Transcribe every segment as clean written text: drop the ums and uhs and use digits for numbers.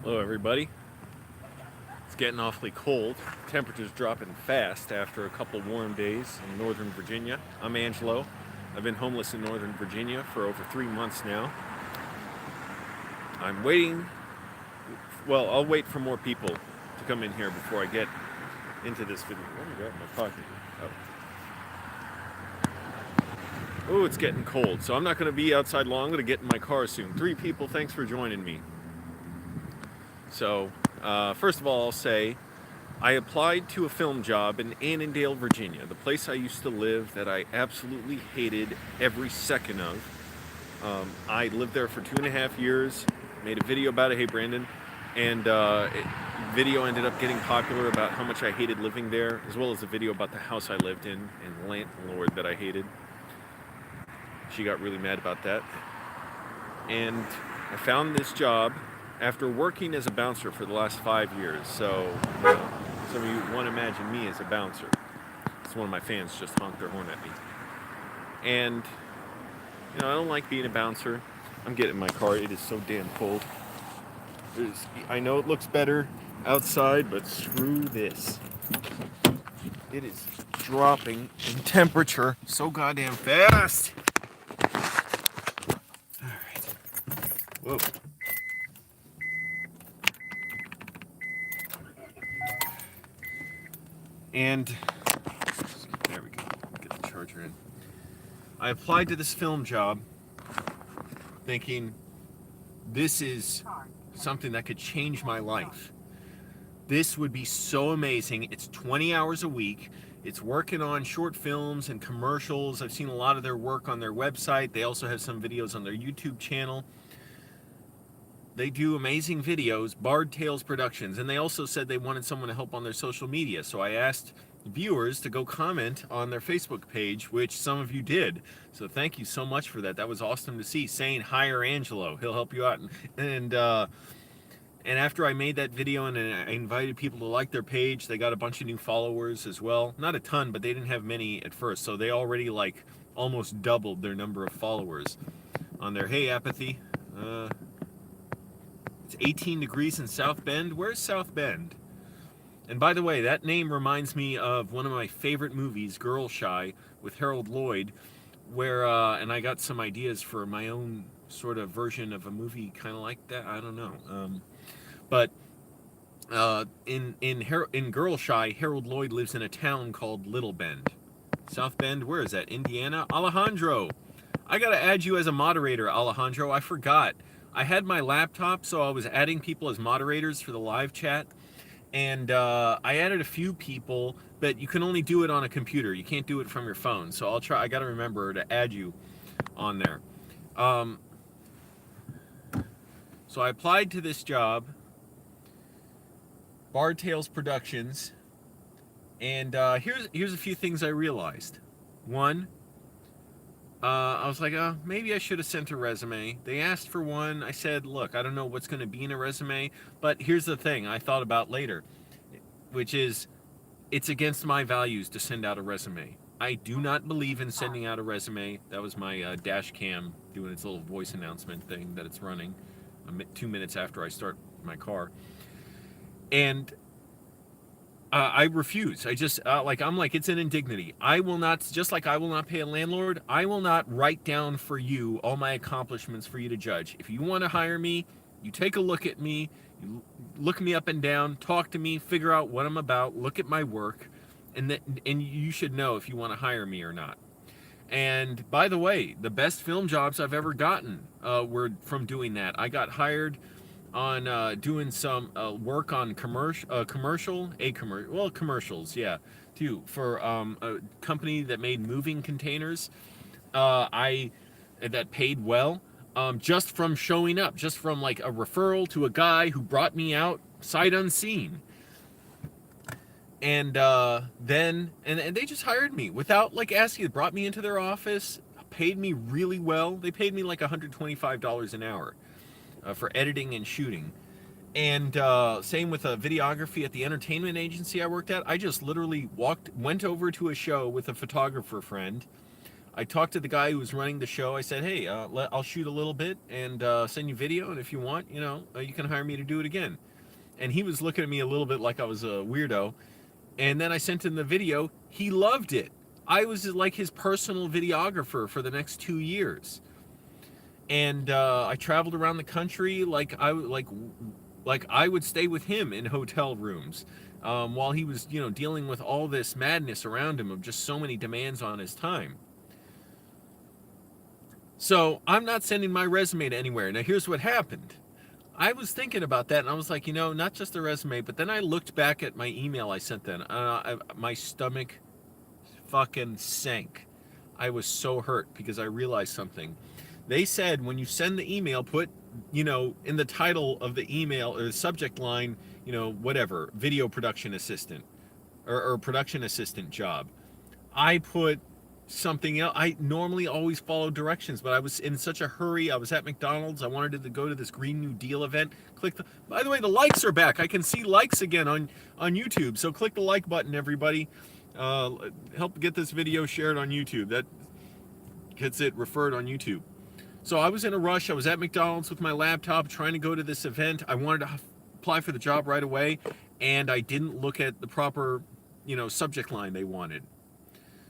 Hello everybody. It's getting awfully cold. Temperature's dropping fast after a couple warm days in Northern Virginia. I'm Angelo. I've been homeless in Northern Virginia for over 3 months now. I'm waiting, well, I'll wait for more people to come in here before I get into this video. Let me grab my pocket. Oh, it's getting cold, so I'm not going to be outside long. I'm going to get in my car soon. 3 people, thanks for joining me. So, first of all, I'll say I applied to a film job in Annandale, Virginia, the place I used to live that I absolutely hated every second of. I lived there for 2.5 years, made a video about it, hey Brandon, and video ended up getting popular about how much I hated living there, as well as a video about the house I lived in and the landlord that I hated. She got really mad about that. And I found this job after working as a bouncer for the last 5 years. So, some of you want to imagine me as a bouncer. It's one of my fans just honked their horn at me. And, I don't like being a bouncer. I'm getting in my car. It is so damn cold. I know it looks better outside, but screw this. It is dropping in temperature so goddamn fast. All right. Whoa. And there we go. Get the charger in. I applied to this film job thinking this is something that could change my life. This would be so amazing. It's 20 hours a week. It's working on short films and commercials. I've seen a lot of their work on their website. They also have some videos on their YouTube channel. They do amazing videos, Bard Tales Productions, and they also said they wanted someone to help on their social media. So I asked viewers to go comment on their Facebook page, which some of you did. So thank you so much for that. That was awesome to see. Saying hire Angelo, he'll help you out. And after I made that video and I invited people to like their page, they got a bunch of new followers as well. Not a ton, but they didn't have many at first. So they already almost doubled their number of followers on their Hey Apathy. It's 18 degrees in South Bend. Where's South Bend? And by the way, that name reminds me of one of my favorite movies, Girl Shy, with Harold Lloyd, where, and I got some ideas for my own sort of version of a movie kind of like that. I don't know. But in Girl Shy, Harold Lloyd lives in a town called Little Bend. South Bend, where is that? Indiana? Alejandro! I gotta add you as a moderator, Alejandro. I forgot. I had my laptop, so I was adding people as moderators for the live chat. And I added a few people, but you can only do it on a computer. You can't do it from your phone. So I'll try. I gotta remember to add you on there. So I applied to this job, Bard Tales Productions, and here's a few things I realized. One, I was like, maybe I should have sent a resume. They asked for one. I said, look, I don't know what's going to be in a resume, but here's the thing I thought about later, which is it's against my values to send out a resume. I do not believe in sending out a resume. That was my dash cam doing its little voice announcement thing that it's running 2 minutes after I start my car. And I refuse. I just, I'm like, it's an indignity. I will not, just like I will not pay a landlord, I will not write down for you all my accomplishments for you to judge. If you want to hire me, you take a look at me, you look me up and down, talk to me, figure out what I'm about, look at my work, and you should know if you want to hire me or not. And by the way, the best film jobs I've ever gotten were from doing that. I got hired on doing some work on commercials, yeah, too, for a company that made moving containers. That paid well, just from showing up, just from like a referral to a guy who brought me out sight unseen. And then they just hired me without like asking. They brought me into their office, paid me really well. They paid me like $125 an hour. For editing and shooting. And same with videography at the entertainment agency I worked at. I just literally went over to a show with a photographer friend, I talked to the guy who was running the show. I said, hey, I'll shoot a little bit and send you video, and if you want, you can hire me to do it again. And he was looking at me a little bit like I was a weirdo. And then I sent him the video. He loved it. I was like his personal videographer for the next 2 years. And I traveled around the country like I would stay with him in hotel rooms while he was, dealing with all this madness around him of just so many demands on his time. So I'm not sending my resume to anywhere. Now here's what happened. I was thinking about that, and I was like, not just the resume, but then I looked back at my email I sent them. My stomach fucking sank. I was so hurt because I realized something. They said when you send the email, put, in the title of the email or the subject line, whatever, video production assistant or production assistant job. I put something else. I normally always follow directions, but I was in such a hurry. I was at McDonald's. I wanted to go to this Green New Deal event. By the way, the likes are back. I can see likes again on YouTube. So click the like button, everybody. Help get this video shared on YouTube. That gets it referred on YouTube. So I was in a rush. I was at McDonald's with my laptop trying to go to this event. I wanted to apply for the job right away, and I didn't look at the proper, subject line they wanted.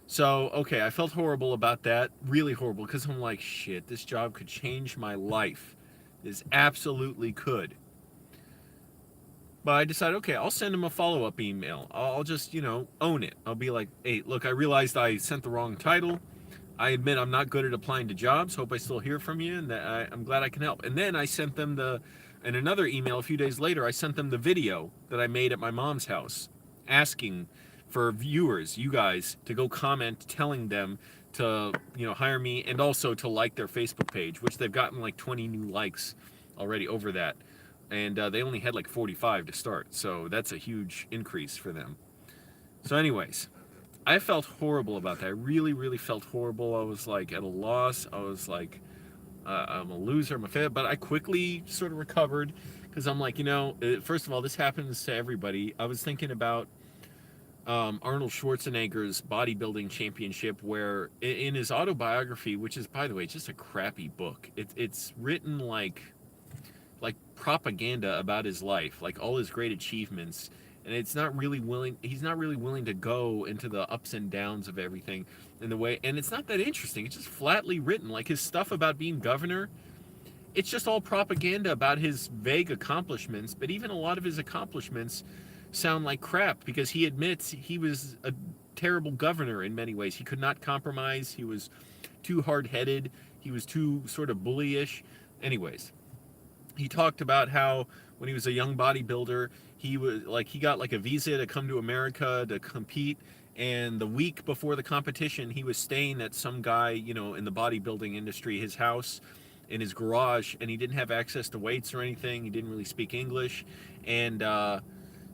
So, okay, I felt horrible about that, really horrible, because I'm like, shit, this job could change my life. This absolutely could. But I decided, okay, I'll send him a follow-up email. I'll just, own it. I'll be like, hey, look, I realized I sent the wrong title. I admit I'm not good at applying to jobs. Hope I still hear from you, and that I'm glad I can help. And then I sent them in another email a few days later, I sent them the video that I made at my mom's house, asking for viewers, you guys, to go comment telling them to, hire me, and also to like their Facebook page, which they've gotten like 20 new likes already over that. And they only had like 45 to start, so that's a huge increase for them. So anyways, I felt horrible about that. I really, really felt horrible. I was like at a loss. I was like, I'm a loser, I'm a failure. But I quickly sort of recovered because I'm like, first of all, this happens to everybody. I was thinking about Arnold Schwarzenegger's bodybuilding championship, where in his autobiography, which is, by the way, just a crappy book, it's written like propaganda about his life, like all his great achievements, and he's not really willing to go into the ups and downs of everything in the way, and it's not that interesting. It's just flatly written. Like his stuff about being governor, it's just all propaganda about his vague accomplishments, but even a lot of his accomplishments sound like crap because he admits he was a terrible governor in many ways. He could not compromise. He was too hard-headed. He was too sort of bullyish. Anyways, he talked about how when he was a young bodybuilder, he got like a visa to come to America to compete, and the week before the competition, he was staying at some guy, in the bodybuilding industry, his house, in his garage, and he didn't have access to weights or anything. He didn't really speak English, and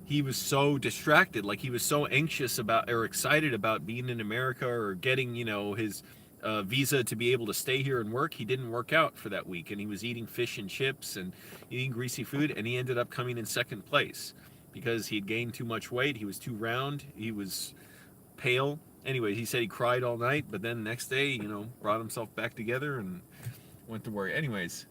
he was so distracted, like he was so anxious about or excited about being in America or getting, his visa to be able to stay here and work. He didn't work out for that week, and he was eating fish and chips and eating greasy food, and he ended up coming in second place because he had gained too much weight. He was too round. He was pale. Anyway, he said he cried all night, but then the next day, brought himself back together and went to work. Anyways,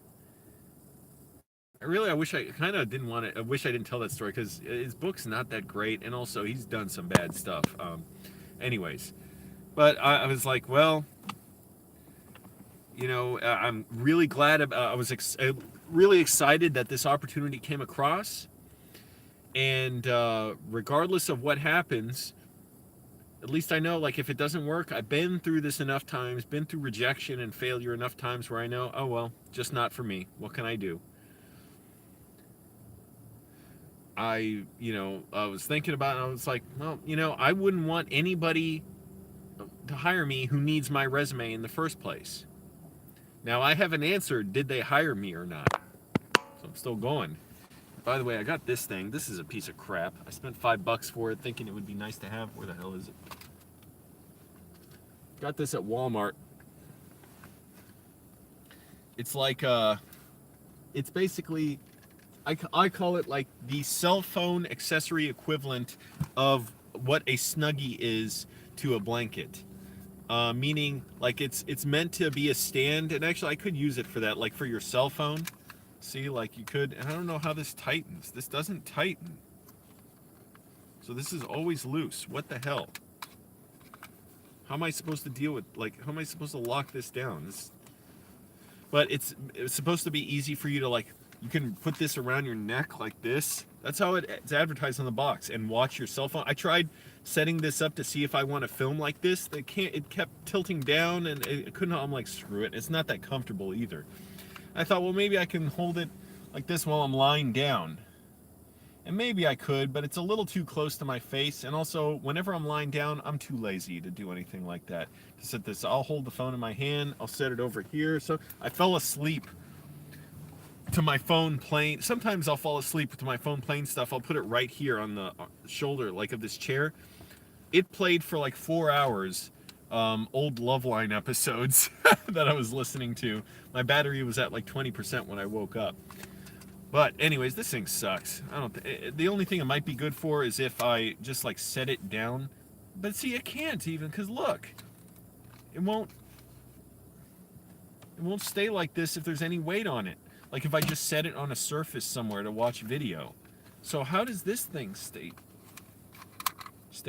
I wish I didn't tell that story because his book's not that great, and also he's done some bad stuff. Anyways, but I was like, well, I'm really glad I was really excited that this opportunity came across, and regardless of what happens, at least I know, like, if it doesn't work, I've been through this enough times, been through rejection and failure enough times where I know, oh well, just not for me. What can I do? I was thinking about it, and I was like, well, I wouldn't want anybody to hire me who needs my resume in the first place. Now, I haven't answered, did they hire me or not? So I'm still going. By the way, I got this thing. This is a piece of crap. I spent $5 for it, thinking it would be nice to have. Where the hell is it? Got this at Walmart. It's like, it's basically, I call it like the cell phone accessory equivalent of what a Snuggie is to a blanket. meaning like it's meant to be a stand, and actually I could use it for that, like for your cell phone. See, like you could, and I don't know how this tightens. This doesn't tighten. So this is always loose. What the hell? How am I supposed to deal with, like, how am I supposed to lock this down? But it's supposed to be easy for you to, like, you can put this around your neck like this. That's how it's advertised on the box, and watch your cell phone. I tried setting this up to see if I want to film like this. It kept tilting down, and it couldn't. I'm like, screw it. It's not that comfortable either. I thought, well, maybe I can hold it like this while I'm lying down. And maybe I could, but it's a little too close to my face. And also, whenever I'm lying down, I'm too lazy to do anything like that. To set this, I'll hold the phone in my hand. I'll set it over here. So I fell asleep to my phone playing. Sometimes I'll fall asleep to my phone playing stuff. I'll put it right here on the shoulder, like of this chair. It played for like 4 hours. Old Loveline episodes that I was listening to. My battery was at like 20% when I woke up. But anyways, this thing sucks. I don't. The only thing it might be good for is if I just like set it down. But see, it can't even, because look, it won't stay like this if there's any weight on it. Like if I just set it on a surface somewhere to watch video. So how does this thing stay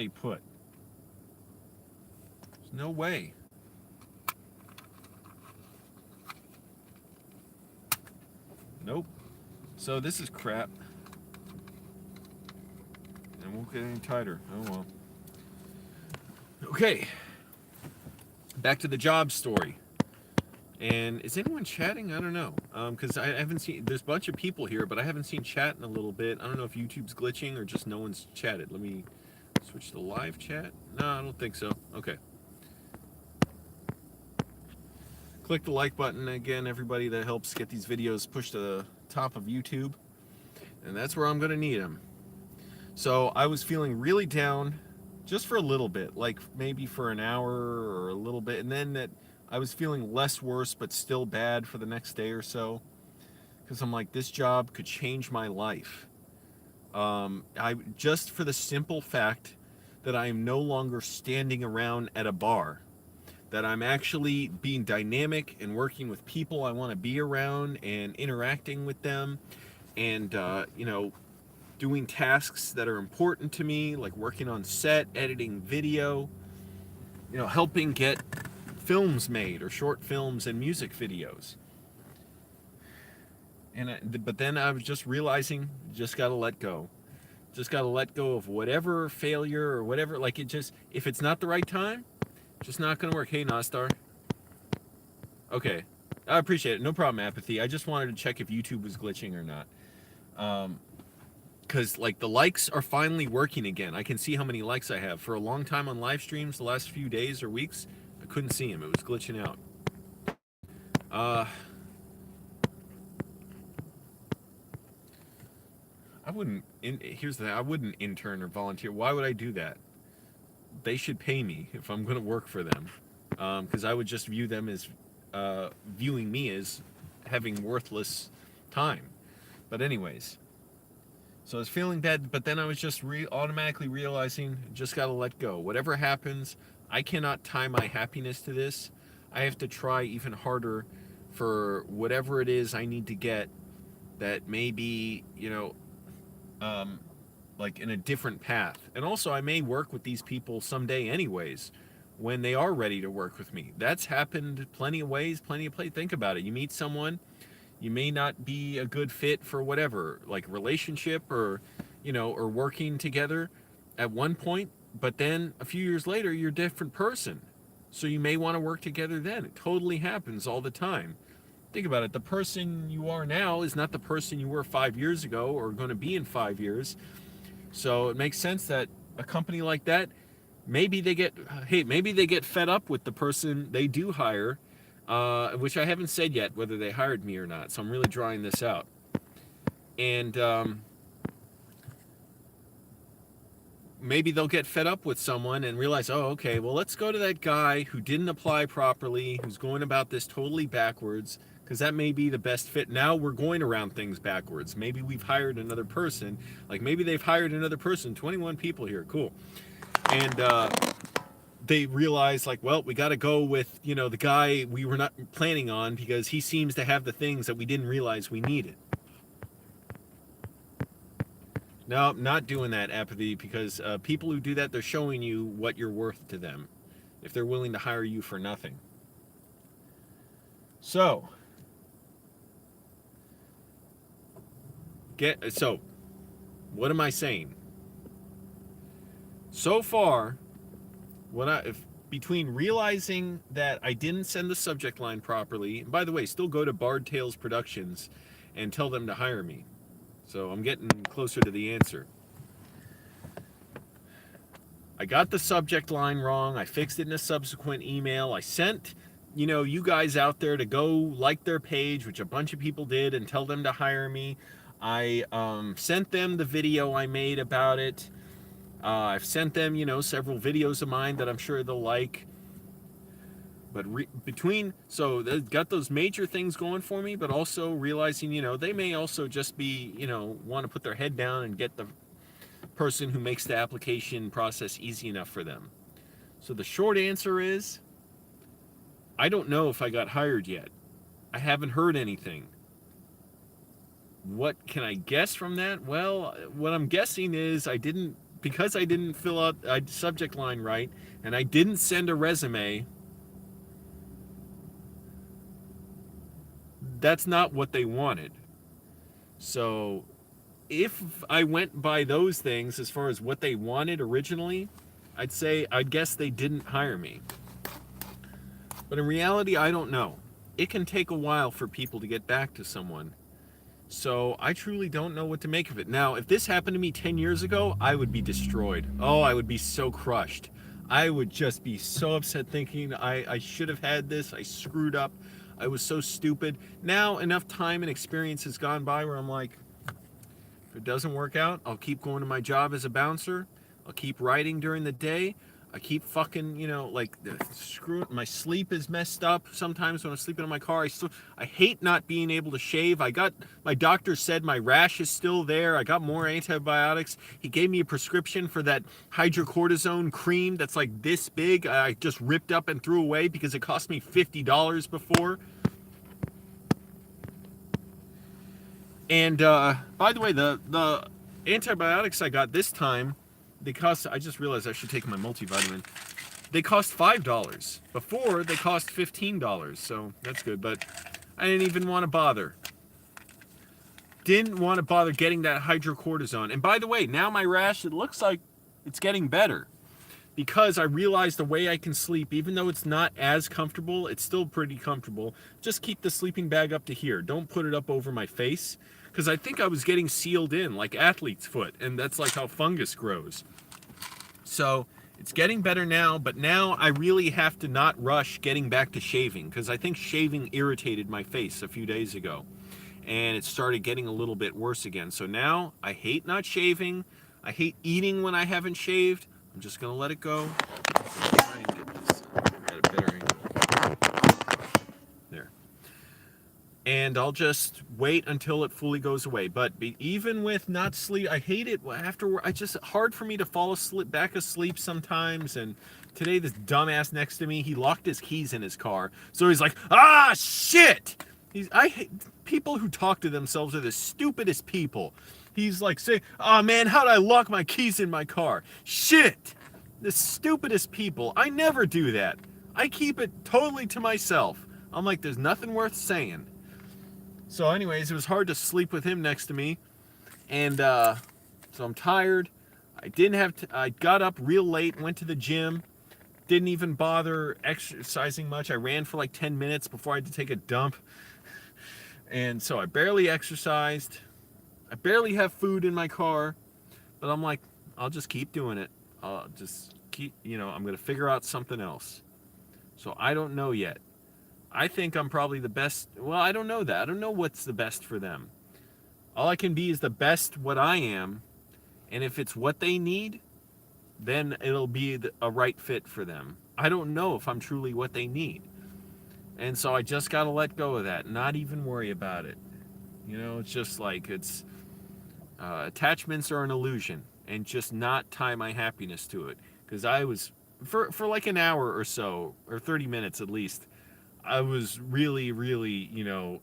put? There's no way. Nope. So this is crap. And won't get any tighter. Oh well. Okay. Back to the job story. And is anyone chatting? I don't know. Because I haven't seen, there's a bunch of people here, but I haven't seen chat in a little bit. I don't know if YouTube's glitching or just no one's chatted. Let me switch to live chat. No, I don't think so. Okay. Click the like button again, everybody. That helps get these videos pushed to the top of YouTube, and that's where I'm gonna need them. So I was feeling really down just for a little bit, like maybe for an hour or a little bit, and then that I was feeling less worse but still bad for the next day or so, because I'm like, this job could change my life. I just for the simple fact that I am no longer standing around at a bar, that I'm actually being dynamic and working with people I want to be around and interacting with them, and you know, doing tasks that are important to me, like working on set, editing video, you know, helping get films made or short films and music videos. And but then I was just realizing, just got to let go. Just got to let go of whatever failure or whatever, like it just, if it's not the right time, just not gonna work. Hey, Nostar. Okay, I appreciate it. No problem, Apathy. I just wanted to check if YouTube was glitching or not. Because like the likes are finally working again. I can see how many likes I have. For a long time on live streams, the last few days or weeks, I couldn't see them. It was glitching out. I wouldn't. Here's the thing. I wouldn't intern or volunteer. Why would I do that? They should pay me if I'm going to work for them, because I would just view them as viewing me as having worthless time. But anyways, so I was feeling bad, but then I was just automatically realizing, just got to let go. Whatever happens, I cannot tie my happiness to this. I have to try even harder for whatever it is I need to get that may be, you know, like in a different path. And also I may work with these people someday anyways, when they are ready to work with me. That's happened plenty of ways, plenty of places. Think about it. You meet someone, you may not be a good fit for whatever, like relationship or, you know, or working together at one point, but then a few years later, you're a different person. So you may want to work together then. It totally happens all the time. Think about it. The person you are now is not the person you were 5 years ago or going to be in 5 years. So it makes sense that a company like that, maybe they get fed up with the person they do hire, which I haven't said yet whether they hired me or not. So I'm really drawing this out. And maybe they'll get fed up with someone and realize, oh, okay, well, let's go to that guy who didn't apply properly, who's going about this totally backwards, because that may be the best fit. Now we're going around things backwards. Maybe we've hired another person. Like maybe they've hired another person, 21 people here, cool. And they realize like, well, we got to go with, the guy we were not planning on because he seems to have the things that we didn't realize we needed. No, not doing that, apathy, because people who do that, they're showing you what you're worth to them if they're willing to hire you for nothing. So, what am I saying? So far, between realizing that I didn't send the subject line properly, and by the way, still go to Bard Tales Productions and tell them to hire me. So I'm getting closer to the answer. I got the subject line wrong. I fixed it in a subsequent email. I sent, you guys out there to go like their page, which a bunch of people did, and tell them to hire me. I sent them the video I made about it. I've sent them, several videos of mine that I'm sure they'll like. But so they've got those major things going for me, but also realizing, they may also just be, want to put their head down and get the person who makes the application process easy enough for them. So the short answer is, I don't know if I got hired yet. I haven't heard anything. What can I guess from that? Well, what I'm guessing is because I didn't fill out the subject line right, and I didn't send a resume, that's not what they wanted. So if I went by those things as far as what they wanted originally, I'd guess they didn't hire me. But in reality, I don't know. It can take a while for people to get back to someone. So I truly don't know what to make of it. Now, if this happened to me 10 years ago, I would be destroyed. Oh, I would be so crushed. I would just be so upset thinking I should have had this. I screwed up. I was so stupid. Now, enough time and experience has gone by where I'm like, if it doesn't work out, I'll keep going to my job as a bouncer. I'll keep writing during the day. I keep fucking, screw it. My sleep is messed up sometimes when I'm sleeping in my car. I hate not being able to shave. My doctor said my rash is still there. I got more antibiotics. He gave me a prescription for that hydrocortisone cream that's like this big. I just ripped up and threw away because it cost me $50 before. And by the way, the antibiotics I got this time, I just realized I should take my multivitamin. They cost $5. Before, they cost $15, so that's good, but I didn't even want to bother. Didn't want to bother getting that hydrocortisone. And by the way, now my rash, it looks like it's getting better. Because I realized the way I can sleep, even though it's not as comfortable, it's still pretty comfortable. Just keep the sleeping bag up to here. Don't put it up over my face. Because I think I was getting sealed in like athlete's foot, and that's like how fungus grows. So it's getting better now, but now I really have to not rush getting back to shaving, because I think shaving irritated my face a few days ago, and it started getting a little bit worse again. So now I hate not shaving. I hate eating when I haven't shaved. I'm just going to let it go. Try and get this at a better angle. There. And I'll just wait until it fully goes away. But even with not sleep, I hate it after. Hard for me to fall back asleep sometimes. And today, this dumbass next to me, he locked his keys in his car. So he's like, ah, shit! I hate people who talk to themselves are the stupidest people. He's like saying, oh man, how'd I lock my keys in my car? Shit! The stupidest people. I never do that. I keep it totally to myself. I'm like, there's nothing worth saying. So anyways, it was hard to sleep with him next to me. And so I'm tired. I got up real late, went to the gym. Didn't even bother exercising much. I ran for like 10 minutes before I had to take a dump. And so I barely exercised. I barely have food in my car. But I'm like, I'll just keep doing it. I'll just keep, I'm going to figure out something else. So I don't know yet. I think I'm probably the best. Well, I don't know that. I don't know what's the best for them. All I can be is the best what I am. And if it's what they need, then it'll be a right fit for them. I don't know if I'm truly what they need. And so I just got to let go of that. Not even worry about it. It's just like attachments are an illusion. And just not tie my happiness to it. Because I was for like an hour or so, or 30 minutes at least, I was really, really,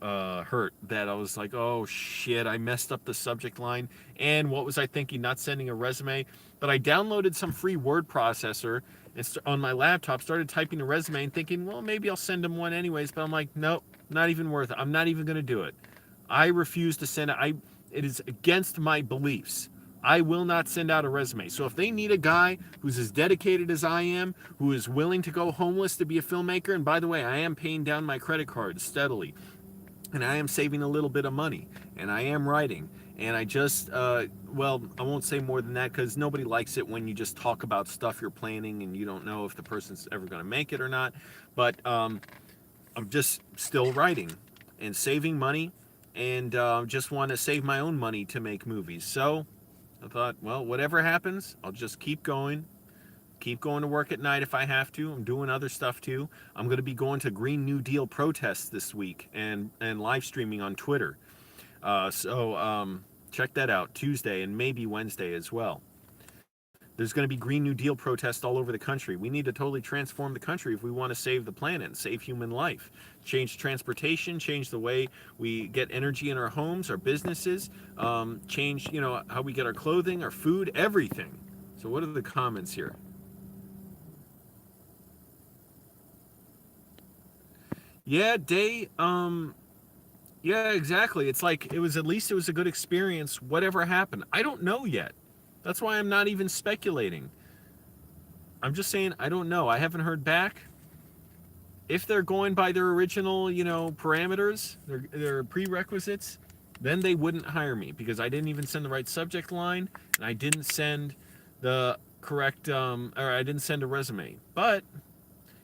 hurt that I was like, oh shit, I messed up the subject line. And what was I thinking? Not sending a resume, but I downloaded some free word processor and on my laptop, started typing a resume and thinking, well, maybe I'll send them one anyways. But I'm like, nope, not even worth it. I'm not even going to do it. I refuse to send it. It is against my beliefs. I will not send out a resume. So if they need a guy who's as dedicated as I am, who is willing to go homeless to be a filmmaker, and by the way, I am paying down my credit cards steadily, and I am saving a little bit of money, and I am writing, and I just, well, I won't say more than that because nobody likes it when you just talk about stuff you're planning and you don't know if the person's ever going to make it or not. But I'm just still writing and saving money, and just want to save my own money to make movies. So I thought, well, whatever happens, I'll just keep going to work at night if I have to. I'm doing other stuff too. I'm going to be going to Green New Deal protests this week and live streaming on Twitter. So check that out, Tuesday and maybe Wednesday as well. There's going to be Green New Deal protests all over the country. We need to totally transform the country if we want to save the planet and save human life. Change transportation, change the way we get energy in our homes, our businesses, change, how we get our clothing, our food, everything. So what are the comments here? Yeah, yeah, exactly. It's like at least it was a good experience, whatever happened. I don't know yet. That's why I'm not even speculating. I'm just saying I don't know. I haven't heard back. If they're going by their original, parameters, their prerequisites, then they wouldn't hire me because I didn't even send the right subject line and I didn't send the correct or I didn't send a resume. But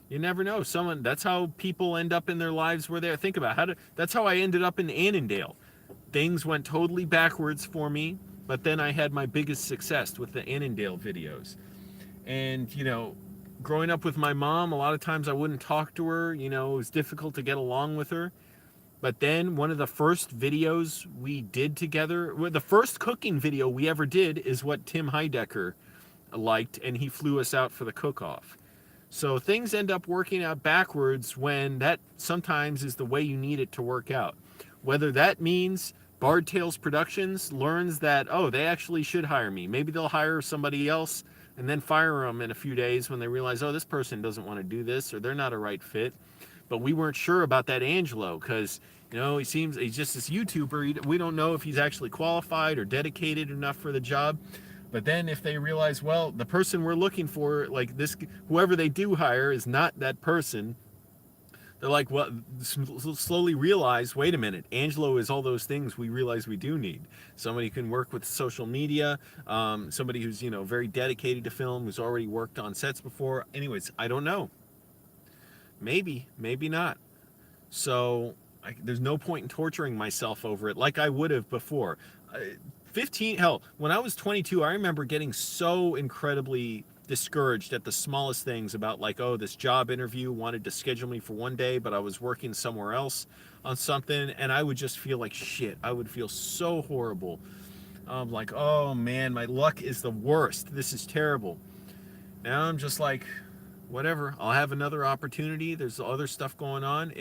you never know. That's how people end up in their lives where they're. Think about that's how I ended up in Annandale. Things went totally backwards for me, but then I had my biggest success with the Annandale videos. And, growing up with my mom, a lot of times I wouldn't talk to her. It was difficult to get along with her. But then one of the first videos we did together, the first cooking video we ever did is what Tim Heidecker liked, and he flew us out for the cook-off. So things end up working out backwards when that sometimes is the way you need it to work out. Whether that means Bard Tales Productions learns that, oh, they actually should hire me. Maybe they'll hire somebody else and then fire them in a few days when they realize, oh, this person doesn't want to do this or they're not a right fit. But we weren't sure about that Angelo because, he's just this YouTuber. We don't know if he's actually qualified or dedicated enough for the job. But then if they realize, well, the person we're looking for, like this, whoever they do hire is not that person, they're like, well, slowly realize, wait a minute, Angelo is all those things we realize we do need. Somebody who can work with social media, somebody who's, very dedicated to film, who's already worked on sets before. Anyways, I don't know. Maybe, maybe not. So there's no point in torturing myself over it like I would have before. 15, hell, when I was 22, I remember getting so incredibly discouraged at the smallest things about like, oh, this job interview wanted to schedule me for one day, but I was working somewhere else on something, and I would just feel like shit. I would feel so horrible. I'm like, oh man, my luck is the worst. This is terrible. Now I'm just like, whatever. I'll have another opportunity. There's other stuff going on.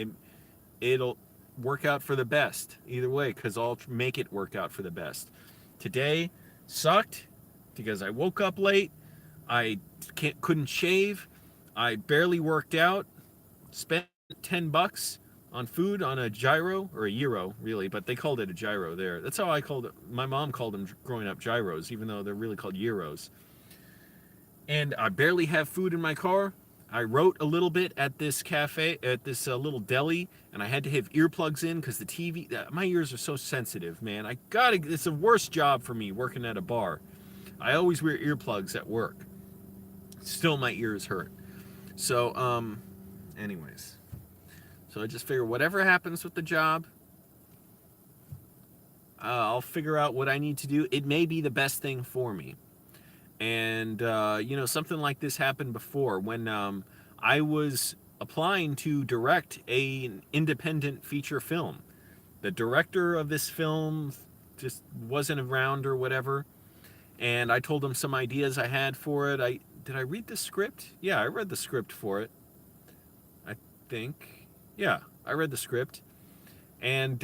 It'll work out for the best either way because I'll make it work out for the best. Today sucked because I woke up late. I couldn't shave. I barely worked out. Spent $10 on food on a gyro, or a euro really, but they called it a gyro there. That's how I called it. My mom called them growing up gyros, even though they're really called euros. And I barely have food in my car. I wrote a little bit at this cafe, at this little deli, and I had to have earplugs in because the TV, my ears are so sensitive, man. It's the worst job for me working at a bar. I always wear earplugs at work. Still, my ears hurt. So, anyways. So I just figure whatever happens with the job, I'll figure out what I need to do. It may be the best thing for me. And, something like this happened before when I was applying to direct an independent feature film. The director of this film just wasn't around or whatever. And I told him some ideas I had for it. did I read the script? Yeah, I read the script for it. I think. Yeah, I read the script. And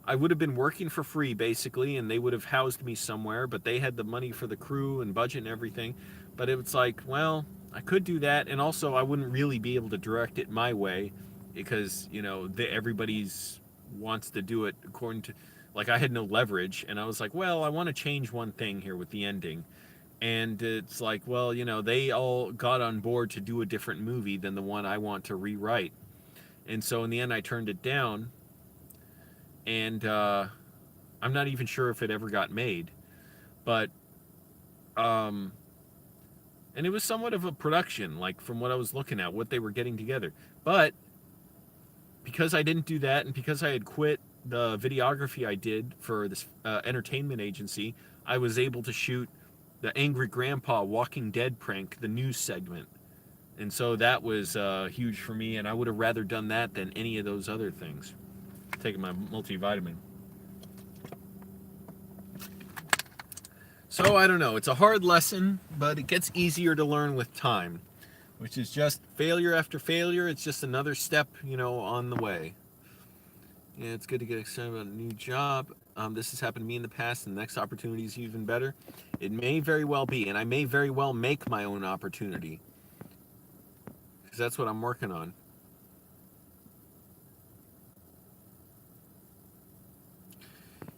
I would have been working for free, basically, and they would have housed me somewhere, but they had the money for the crew and budget and everything. But it was like, well, I could do that, and also I wouldn't really be able to direct it my way because, everybody's wants to do it according to, like, I had no leverage, and I was like, well, I want to change one thing here with the ending. And it's like, well, they all got on board to do a different movie than the one I want to rewrite. And so in the end, I turned it down, and I'm not even sure if it ever got made. But, and it was somewhat of a production, like from what I was looking at, what they were getting together. But because I didn't do that, and because I had quit the videography I did for this entertainment agency, I was able to shoot the Angry Grandpa Walking Dead prank, the news segment. And so that was huge for me, and I would have rather done that than any of those other things. Taking my multivitamin. So I don't know, it's a hard lesson, but it gets easier to learn with time, which is just failure after failure. It's just another step, on the way. Yeah, it's good to get excited about a new job. This has happened to me in the past, and the next opportunity is even better. It may very well be, and I may very well make my own opportunity, because that's what I'm working on.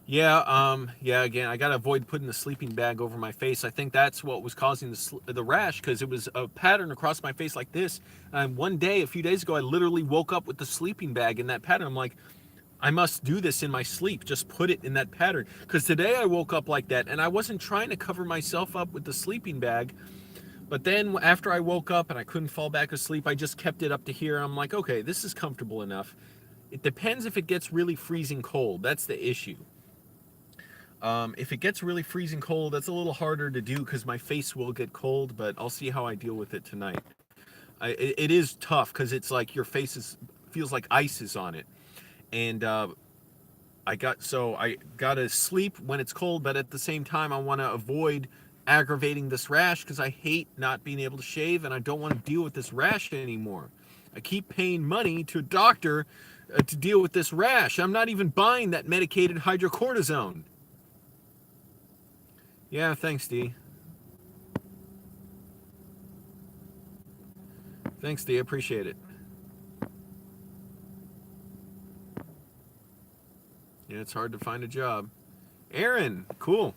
Yeah, again, I gotta avoid putting the sleeping bag over my face. I think that's what was causing the rash, because it was a pattern across my face like this. And one day, a few days ago, I literally woke up with the sleeping bag in that pattern. I'm like, I must do this in my sleep. Just put it in that pattern. Because today I woke up like that, and I wasn't trying to cover myself up with the sleeping bag. But then after I woke up and I couldn't fall back asleep, I just kept it up to here. I'm like, okay, this is comfortable enough. It depends if it gets really freezing cold. That's the issue. If it gets really freezing cold, that's a little harder to do because my face will get cold, but I'll see how I deal with it tonight. It is tough because it's like your face feels like ice is on it. And I gotta sleep when it's cold, but at the same time, I want to avoid aggravating this rash because I hate not being able to shave, and I don't want to deal with this rash anymore. I keep paying money to a doctor to deal with this rash. I'm not even buying that medicated hydrocortisone. Yeah, thanks, D. Thanks, D. I appreciate it. Yeah, it's hard to find a job. Aaron, cool.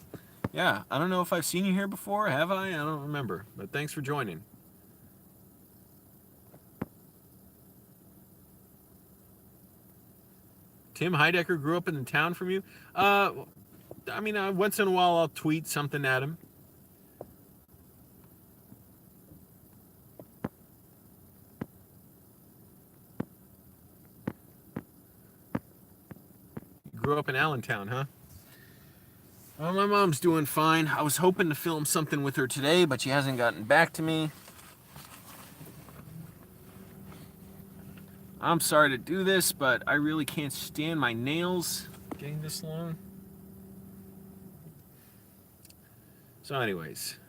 Yeah, I don't know if I've seen you here before. Have I? I don't remember. But thanks for joining. Tim Heidecker grew up in the town from you? Once in a while I'll tweet something at him. You grew up in Allentown, huh? Well, my mom's doing fine. I was hoping to film something with her today, but she hasn't gotten back to me. I'm sorry to do this, but I really can't stand my nails getting this long. So anyways,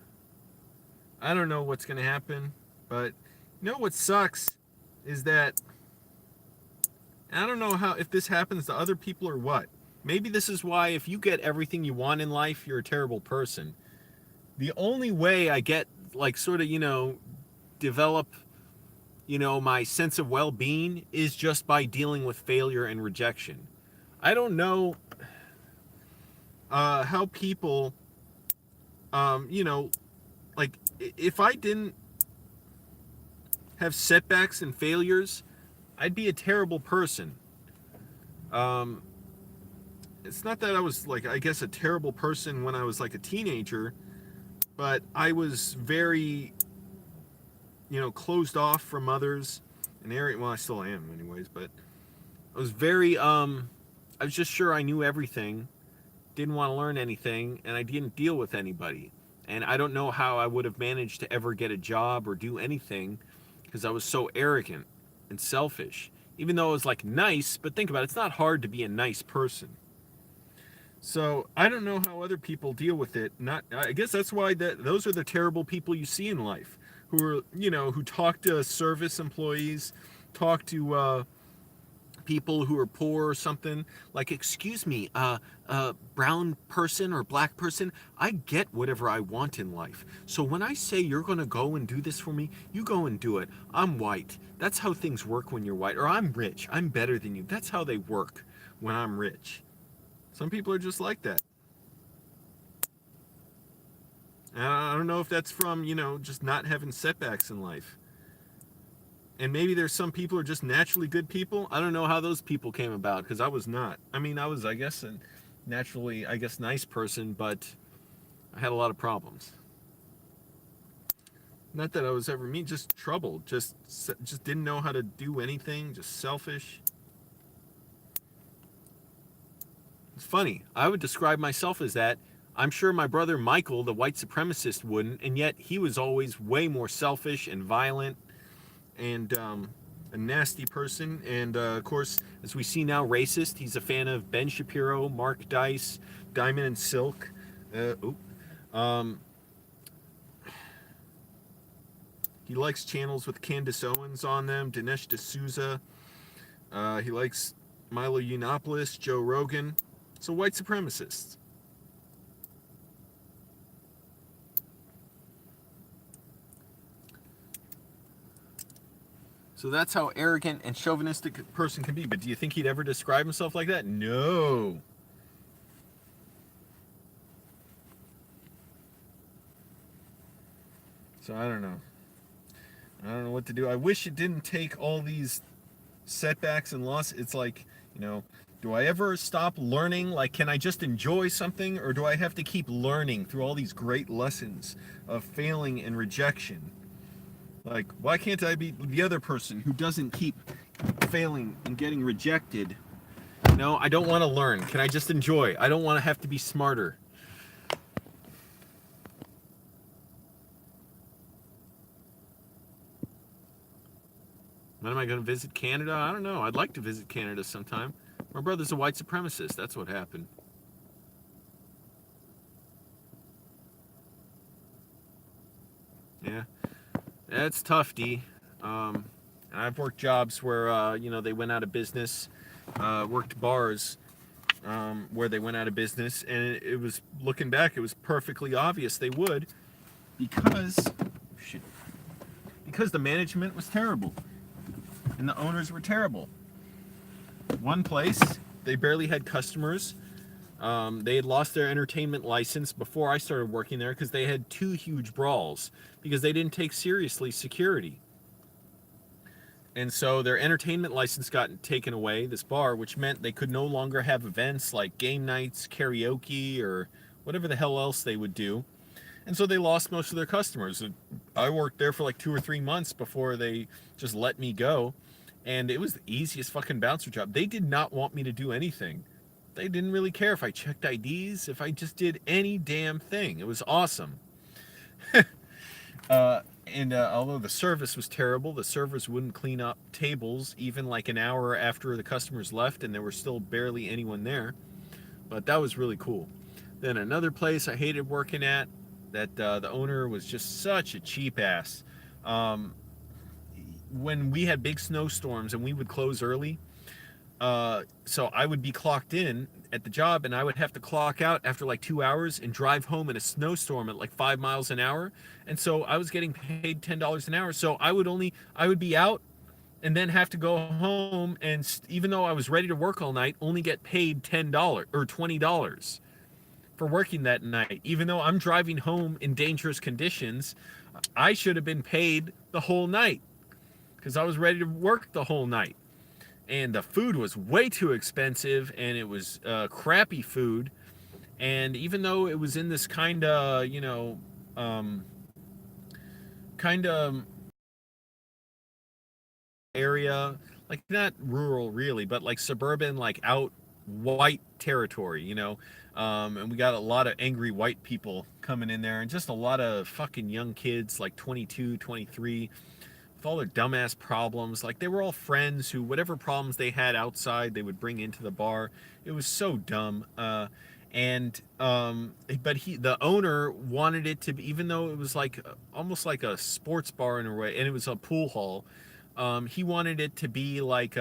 I don't know what's going to happen, but what sucks is that I don't know if this happens to other people or what. Maybe this is why if you get everything you want in life, you're a terrible person. The only way I get, develop, my sense of well-being is just by dealing with failure and rejection. I don't know how people, if I didn't have setbacks and failures, I'd be a terrible person. It's not that I was a terrible person when I was like a teenager, but I was very, closed off from others. Well, I still am anyways, but I was very, I was just sure I knew everything, didn't want to learn anything, and I didn't deal with anybody. And I don't know how I would have managed to ever get a job or do anything because I was so arrogant and selfish. Even though it was nice, but think about it, it's not hard to be a nice person. So I don't know how how other people deal with it. Not, I guess that's why those are the terrible people you see in life, who are, who talk to service employees, talk to people who are poor or something, like, excuse me, brown person or black person, I get whatever I want in life. So when I say you're going to go and do this for me, you go and do it. I'm white. That's how things work when you're white. Or I'm rich. I'm better than you. That's how they work when I'm rich. Some people are just like that. And I don't know if that's from, just not having setbacks in life. And maybe there's some people who are just naturally good people. I don't know how those people came about, because I was not. I mean, I was, I guess, a naturally, nice person, but I had a lot of problems. Not that I was ever mean, just troubled. Just didn't know how to do anything, just selfish. It's funny. I would describe myself as that. I'm sure my brother Michael, the white supremacist, wouldn't, and yet he was always way more selfish and violent and a nasty person, and of course, as we see now, racist. He's a fan of Ben Shapiro, Mark Dice, Diamond and Silk. He likes channels with Candace Owens on them, Dinesh D'Souza. He likes Milo Yiannopoulos, Joe Rogan. So white supremacists. So that's how arrogant and chauvinistic a person can be. But do you think he'd ever describe himself like that? No. So I don't know. I don't know what to do. I wish it didn't take all these setbacks and loss. It's like, do I ever stop learning? Like, can I just enjoy something? Or do I have to keep learning through all these great lessons of failing and rejection? Like, why can't I be the other person who doesn't keep failing and getting rejected? No, I don't want to learn. Can I just enjoy? I don't want to have to be smarter. When am I going to visit Canada? I don't know. I'd like to visit Canada sometime. My brother's a white supremacist. That's what happened. Yeah. That's tough, D. I've worked jobs where, they went out of business. Worked bars where they went out of business. And it was, looking back, it was perfectly obvious they would. Because the management was terrible. And the owners were terrible. One place, they barely had customers. They had lost their entertainment license before I started working there because they had 2 huge brawls because they didn't take seriously security. And so their entertainment license got taken away, this bar, which meant they could no longer have events like game nights, karaoke, or whatever the hell else they would do. And so they lost most of their customers. I worked there for like 2 or 3 months before they just let me go. And it was the easiest fucking bouncer job. They did not want me to do anything. They didn't really care if I checked IDs, if I just did any damn thing. It was awesome. And although the service was terrible, the servers wouldn't clean up tables even like an hour after the customers left, and there was still barely anyone there. But that was really cool. Then another place I hated working at, that the owner was just such a cheap ass. When we had big snowstorms and we would close early, so I would be clocked in at the job and I would have to clock out after like 2 hours and drive home in a snowstorm at like 5 miles an hour. And so I was getting paid $10 an hour. So I would be out and then have to go home, and even though I was ready to work all night, only get paid $10 or $20 for working that night. Even though I'm driving home in dangerous conditions, I should have been paid the whole night because I was ready to work the whole night. And the food was way too expensive, and it was crappy food. And even though it was in this kind of, area, like not rural really, but like suburban, like out white territory, and we got a lot of angry white people coming in there, and just a lot of fucking young kids, like 22, 23, with all their dumbass problems. Like, they were all friends who, whatever problems they had outside, they would bring into the bar. It was so dumb. And but the owner wanted it to be, even though it was like almost like a sports bar in a way, and it was a pool hall. He wanted it to be like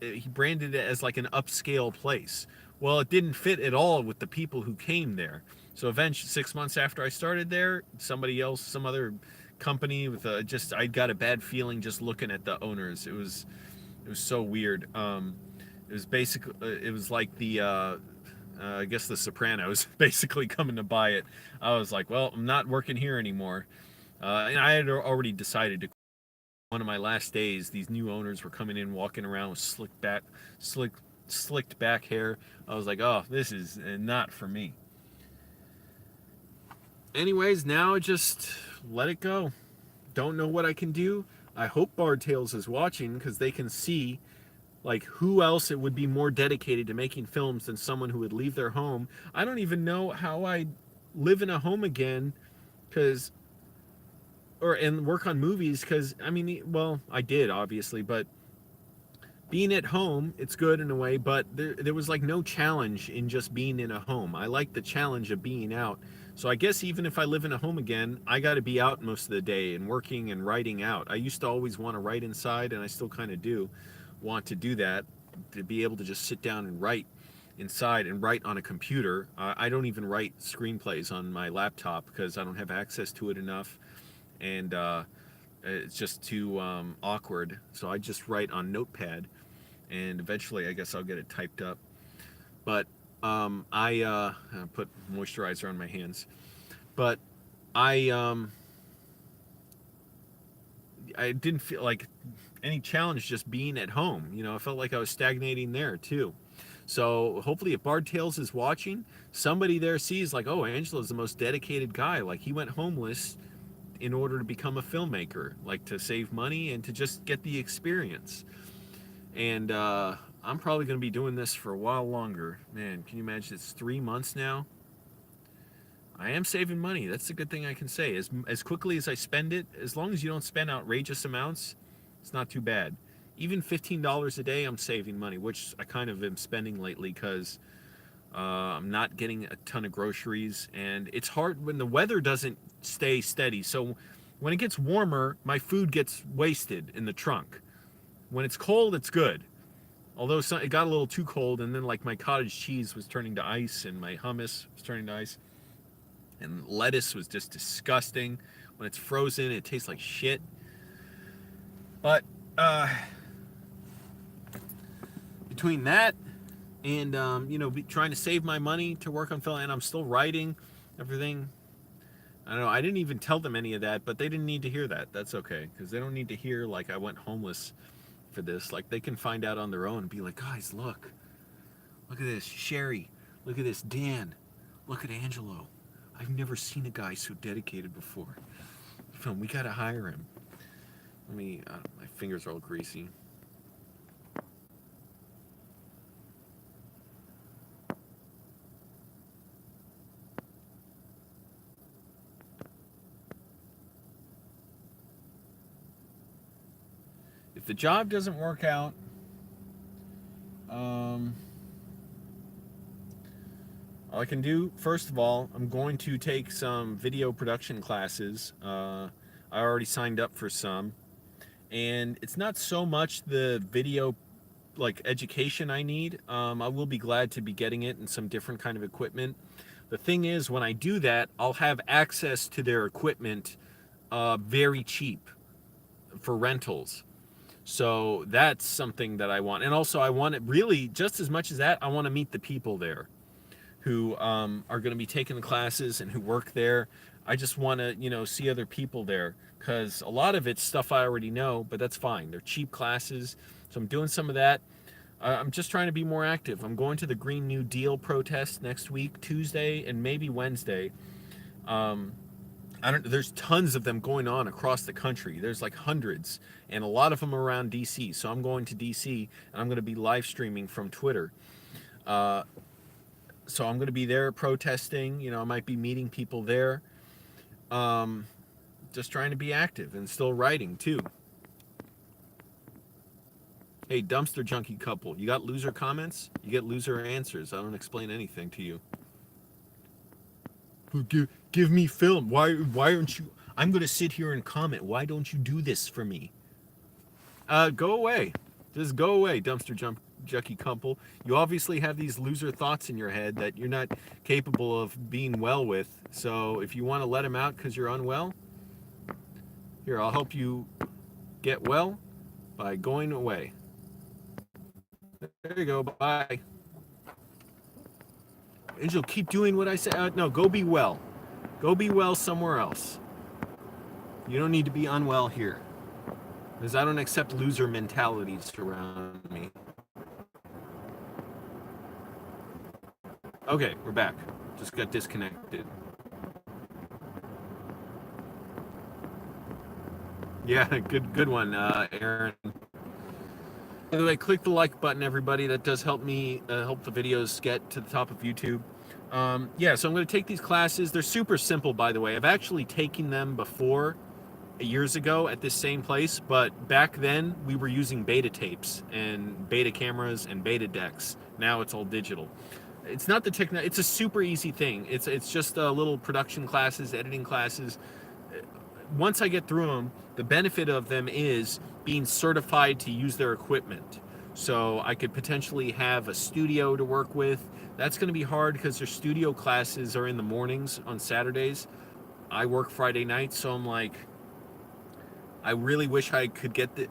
he branded it as like an upscale place. Well, it didn't fit at all with the people who came there. So eventually, 6 months after I started there, somebody else, some other company with just, I got a bad feeling just looking at the owners. It was so weird. It was basically, it was like the I guess the Sopranos basically coming to buy it. I was like, well, I'm not working here anymore. And I had already decided to. One of my last days, these new owners were coming in, walking around with slicked back hair. I was like, oh, this is not for me. Anyways, now just let it go. Don't know what I can do. I hope Bard Tales is watching because they can see like who else it would be more dedicated to making films than someone who would leave their home. I don't even know how I live in a home again, because and work on movies, because I mean, well, I did obviously, but being at home, it's good in a way, but there was like no challenge in just being in a home. I like the challenge of being out. So I guess even if I live in a home again, I got to be out most of the day and working and writing out. I used to always want to write inside, and I still kind of do want to do that, to be able to just sit down and write inside and write on a computer. I don't even write screenplays on my laptop because I don't have access to it enough, and it's just too awkward. So I just write on Notepad, and eventually I guess I'll get it typed up. But I put moisturizer on my hands. But I I didn't feel like any challenge just being at home. I felt like I was stagnating there too. So hopefully, if Bard Tales is watching, somebody there sees like, oh, Angelo's the most dedicated guy. Like, he went homeless in order to become a filmmaker, like to save money and to just get the experience. And I'm probably going to be doing this for a while longer. Man, can you imagine? It's 3 months now. I am saving money. That's the good thing I can say. As quickly as I spend it, as long as you don't spend outrageous amounts, it's not too bad. Even $15 a day, I'm saving money, which I kind of am spending lately because I'm not getting a ton of groceries. And it's hard when the weather doesn't stay steady. So when it gets warmer, my food gets wasted in the trunk. When it's cold, it's good. Although it got a little too cold, and then like my cottage cheese was turning to ice, and my hummus was turning to ice. And lettuce was just disgusting. When it's frozen, it tastes like shit. But between that and trying to save my money to work on film, and I'm still writing everything. I don't know. I didn't even tell them any of that, but they didn't need to hear that. That's okay, because they don't need to hear like I went homeless for this. Like, they can find out on their own and be like, guys, look at this, Sherry. Look at this, Dan. Look at Angelo. I've never seen a guy so dedicated before. We gotta hire him. My fingers are all greasy. If the job doesn't work out, all I can do, first of all, I'm going to take some video production classes. I already signed up for some. And it's not so much the video like education I need. I will be glad to be getting it and some different kind of equipment. The thing is, when I do that, I'll have access to their equipment very cheap for rentals. So that's something that I want. And also, I want it really, just as much as that, I want to meet the people there who are going to be taking the classes and who work there. I just want to, see other people there, because a lot of it's stuff I already know, but that's fine. They're cheap classes, so I'm doing some of that. I'm just trying to be more active. I'm going to the Green New Deal protest next week, Tuesday and maybe Wednesday. There's tons of them going on across the country. There's like hundreds, and a lot of them around DC. So I'm going to DC, and I'm going to be live streaming from Twitter. So I'm going to be there protesting. I might be meeting people there. Just trying to be active and still writing too. Hey, dumpster junkie couple, you got loser comments? You get loser answers. I don't explain anything to you. Give me film. Why aren't you? I'm gonna sit here and comment. Why don't you do this for me? Go away. Just go away, dumpster junkie couple. You obviously have these loser thoughts in your head that you're not capable of being well with. So if you want to let them out because you're unwell, here, I'll help you get well by going away. There you go. Bye. Angel, keep doing what I say. No, go be well. Go be well somewhere else. You don't need to be unwell here. Because I don't accept loser mentalities around me. Okay, we're back. Just got disconnected. Yeah, good one, Aaron. By the way, click the like button, everybody. That does help me, help the videos get to the top of YouTube. Yeah, so I'm going to take these classes. They're super simple, by the way. I've actually taken them before, years ago, at this same place, but back then we were using beta tapes and beta cameras and beta decks. Now it's all digital. It's not the techno. It's a super easy thing. It's just little production classes, editing classes. Once I get through them, the benefit of them is being certified to use their equipment. So I could potentially have a studio to work with. That's going to be hard because their studio classes are in the mornings on Saturdays. I work Friday nights, so I'm like, I really wish I could get would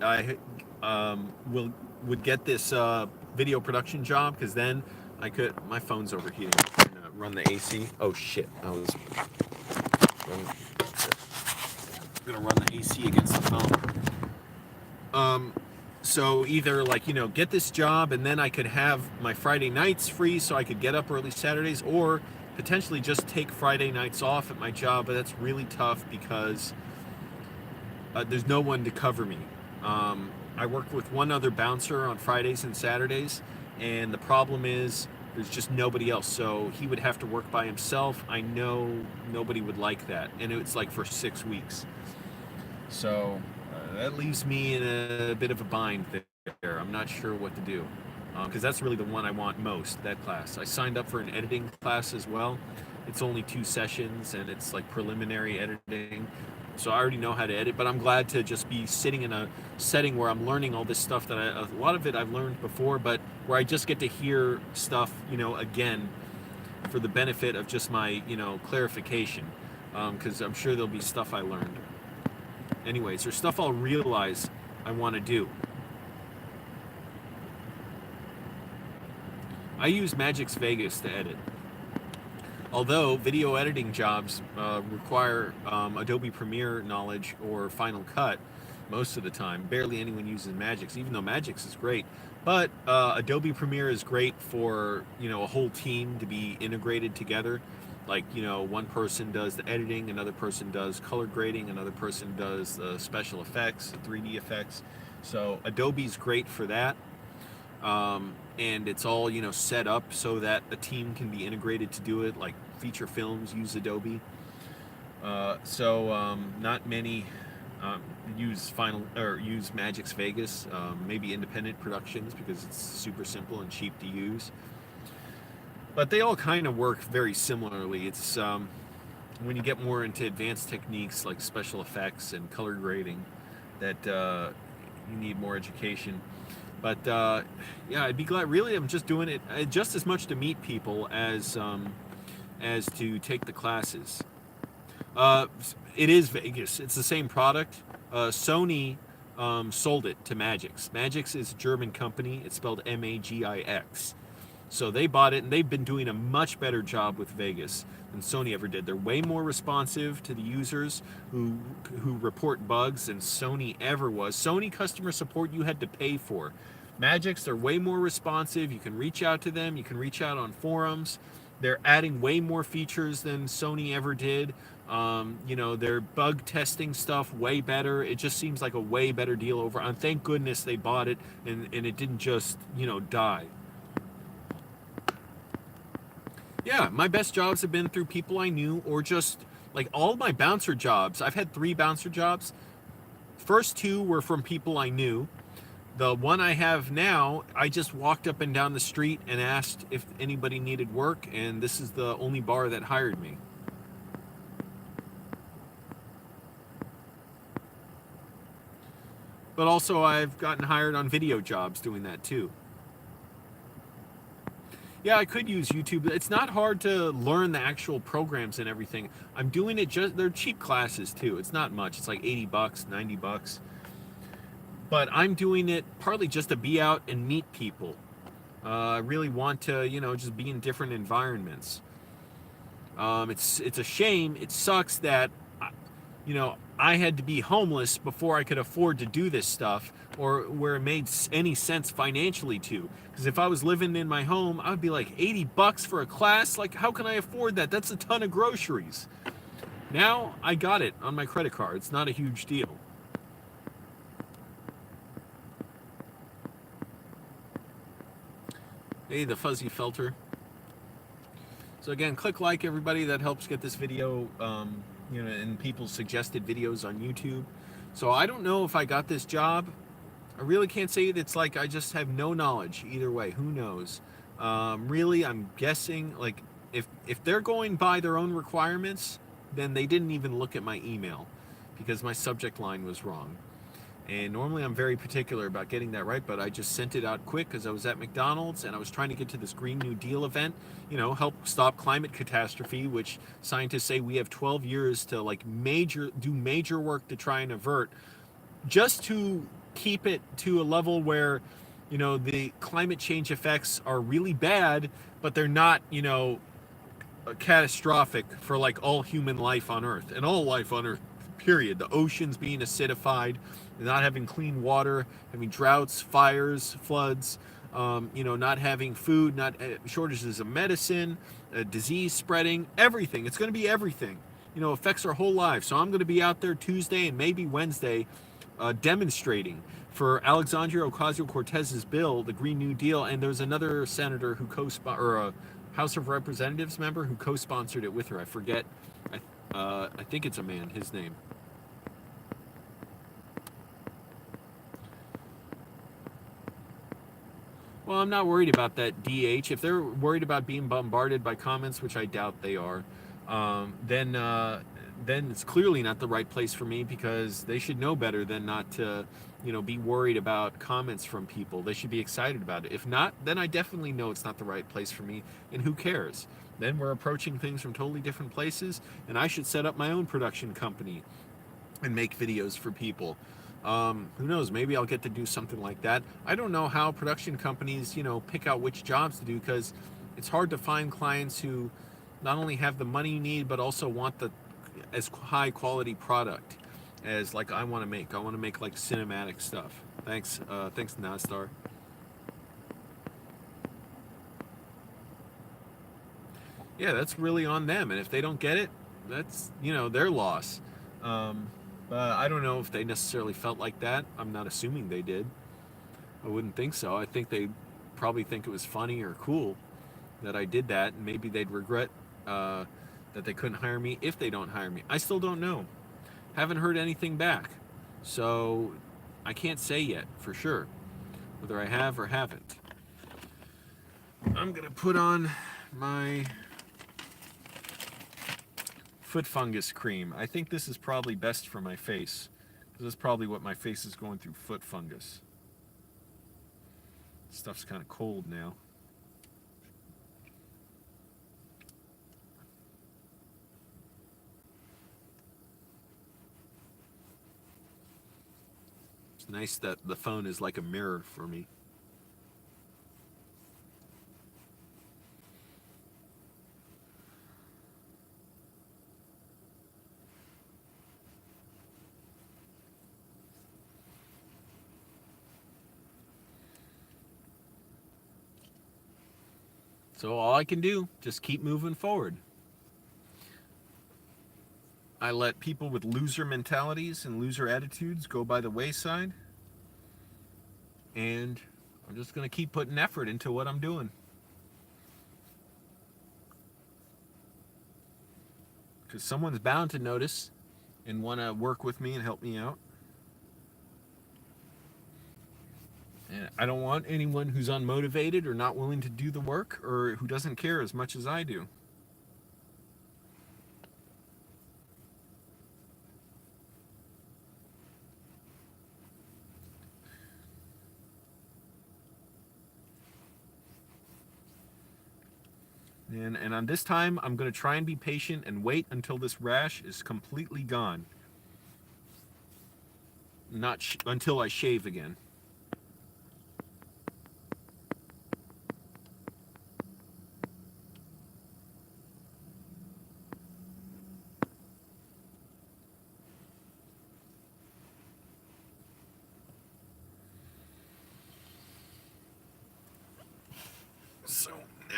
get this video production job, because then I could. My phone's overheating. I'm gonna run the AC. Oh shit! I was. I'm gonna run the AC against the phone. So either, like, get this job and then I could have my Friday nights free so I could get up early Saturdays, or potentially just take Friday nights off at my job, but that's really tough because there's no one to cover me. I work with one other bouncer on Fridays and Saturdays, and the problem is there's just nobody else, so he would have to work by himself. I know nobody would like that, and it's like for 6 weeks. So that leaves me in a bit of a bind there. I'm not sure what to do, because that's really the one I want most, that class. I signed up for an editing class as well. It's only 2 sessions, and it's like preliminary editing. So I already know how to edit, but I'm glad to just be sitting in a setting where I'm learning all this stuff that a lot of it I've learned before, but where I just get to hear stuff, again, for the benefit of just my, clarification, because I'm sure there'll be stuff I learned. Anyways, there's stuff I'll realize I want to do. I use Magix Vegas to edit. Although video editing jobs require Adobe Premiere knowledge or Final Cut most of the time. Barely anyone uses Magix, even though Magix is great. But Adobe Premiere is great for, a whole team to be integrated together. Like, one person does the editing, another person does color grading, another person does the special effects, the 3D effects. So Adobe's great for that. And it's all, set up so that a team can be integrated to do it. Like feature films use Adobe. Not many use Magix Vegas. Maybe independent productions, because it's super simple and cheap to use. But they all kind of work very similarly. It's when you get more into advanced techniques like special effects and color grading that you need more education. But yeah, I'd be glad. Really, I'm just doing it just as much to meet people as to take the classes. It is Vegas. It's the same product. Sony sold it to Magix. Magix is a German company. It's spelled Magix. So they bought it, and they've been doing a much better job with Vegas than Sony ever did. They're way more responsive to the users who report bugs than Sony ever was. Sony customer support you had to pay for. Magix, they're way more responsive. You can reach out to them. You can reach out on forums. They're adding way more features than Sony ever did. They're bug testing stuff way better. It just seems like a way better deal over. And thank goodness they bought it, and it didn't just, die. Yeah, my best jobs have been through people I knew, or just like all my bouncer jobs. I've had 3 bouncer jobs. First 2 were from people I knew. The one I have now, I just walked up and down the street and asked if anybody needed work, and this is the only bar that hired me. But also I've gotten hired on video jobs doing that too. Yeah, I could use YouTube. It's not hard to learn the actual programs and everything. I'm doing it just, they're cheap classes too. It's not much. It's like 80 bucks, 90 bucks. But I'm doing it partly just to be out and meet people. I really want to, just be in different environments. It's a shame. It sucks that, I had to be homeless before I could afford to do this stuff, or where it made any sense financially to. Because if I was living in my home, I would be like 80 bucks for a class. Like, how can I afford that? That's a ton of groceries. Now I got it on my credit card. It's not a huge deal. Hey, the fuzzy filter. So again, click like, everybody. That helps get this video, and people's suggested videos on YouTube. So I don't know if I got this job. I really can't say it. It's like I just have no knowledge either way. Who knows? Really, I'm guessing, like, if they're going by their own requirements, then they didn't even look at my email because my subject line was wrong. And normally I'm very particular about getting that right, but I just sent it out quick because I was at McDonald's and I was trying to get to this Green New Deal event, help stop climate catastrophe, which scientists say we have 12 years to do major work to try and avert, just to keep it to a level where, the climate change effects are really bad, but they're not, catastrophic for like all human life on Earth and all life on Earth, period. The oceans being acidified, not having clean water, having droughts, fires, floods, not having food, not shortages of medicine, disease spreading, everything. It's going to be everything. Affects our whole lives. So I'm going to be out there Tuesday and maybe Wednesday demonstrating for Alexandria Ocasio-Cortez's bill, the Green New Deal, and there's another senator who or a House of Representatives member who co-sponsored it with her. I forget. I think it's a man. His name. Well, I'm not worried about that DH. If they're worried about being bombarded by comments, which I doubt they are, then it's clearly not the right place for me, because they should know better than not to, be worried about comments from people. They should be excited about it. If not, then I definitely know it's not the right place for me, and who cares? Then we're approaching things from totally different places, and I should set up my own production company and make videos for people. Who knows? Maybe I'll get to do something like that. I don't know how production companies, pick out which jobs to do, because it's hard to find clients who not only have the money you need, but also want the as high quality product as like I want to make. I want to make like cinematic stuff. Thanks, Nastar. Yeah, that's really on them, and if they don't get it, that's their loss. I don't know if they necessarily felt like that. I'm not assuming they did. I wouldn't think so. I think they probably think it was funny or cool that I did that, and maybe they'd regret that they couldn't hire me if they don't hire me. I still don't know. Haven't heard anything back. So I can't say yet for sure whether I have or haven't. I'm going to put on my foot fungus cream. I think this is probably best for my face, because that's probably what my face is going through, foot fungus. Stuff's kind of cold now. It's nice that the phone is like a mirror for me. So all I can do, just keep moving forward. I let people with loser mentalities and loser attitudes go by the wayside. And I'm just going to keep putting effort into what I'm doing. Because someone's bound to notice and want to work with me and help me out. And I don't want anyone who's unmotivated or not willing to do the work, or who doesn't care as much as I do. And on this time, I'm going to try and be patient and wait until this rash is completely gone. Not until I shave again. So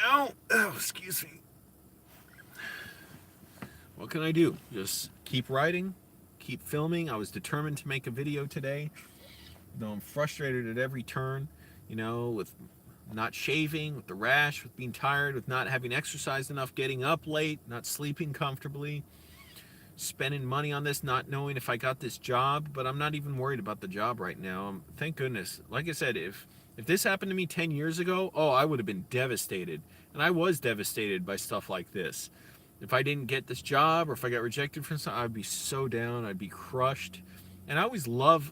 now, oh, excuse me. What can I do? Just keep writing, keep filming. I was determined to make a video today, though I'm frustrated at every turn, with not shaving, with the rash, with being tired, with not having exercised enough, getting up late, not sleeping comfortably, spending money on this, not knowing if I got this job. But I'm not even worried about the job right now. Thank goodness. Like I said, if this happened to me 10 years ago, I would have been devastated. And I was devastated by stuff like this. If I didn't get this job, or if I got rejected from something, I'd be so down. I'd be crushed. And I always love,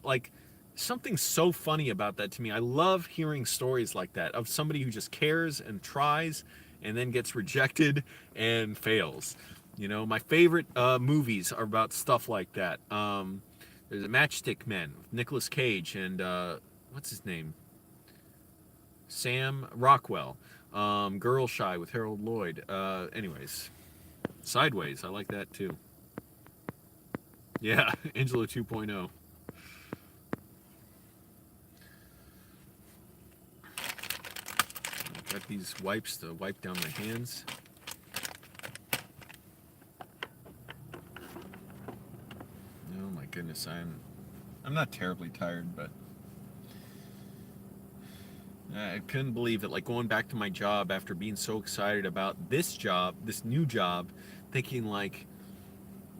something so funny about that to me. I love hearing stories like that of somebody who just cares and tries and then gets rejected and fails. My favorite movies are about stuff like that. There's a Matchstick Men with Nicolas Cage and what's his name? Sam Rockwell. Girl Shy with Harold Lloyd. Anyways, Sideways. I like that too. Yeah, Angelo 2.0. Got these wipes to wipe down my hands. Oh my goodness, I'm not terribly tired, but I couldn't believe it. Going back to my job after being so excited about this job, this new job, thinking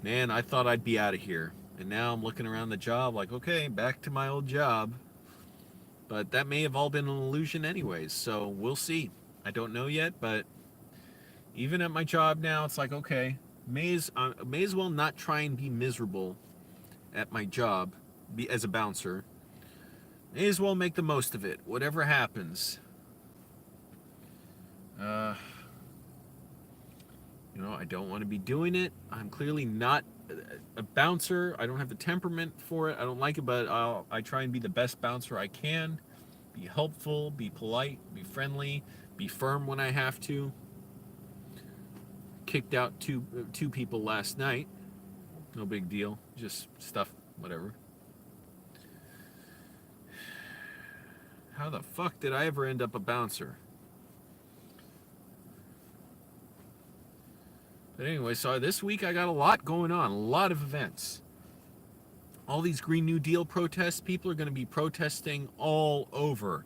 man, I thought I'd be out of here. And now I'm looking around the job okay, back to my old job. But that may have all been an illusion anyways, so we'll see. I don't know yet, but even at my job now, it's okay, may as well not try and be miserable at my job, as a bouncer. May as well make the most of it, whatever happens. I don't want to be doing it. I'm clearly not a bouncer. I don't have the temperament for it. I don't like it, but I try and be the best bouncer I can. Be helpful, be polite, be friendly, be firm when I have to. Kicked out two people last night. No big deal. Just stuff, whatever. How the fuck did I ever end up a bouncer? But anyway, so this week I got a lot going on, a lot of events. All these Green New Deal protests, people are going to be protesting all over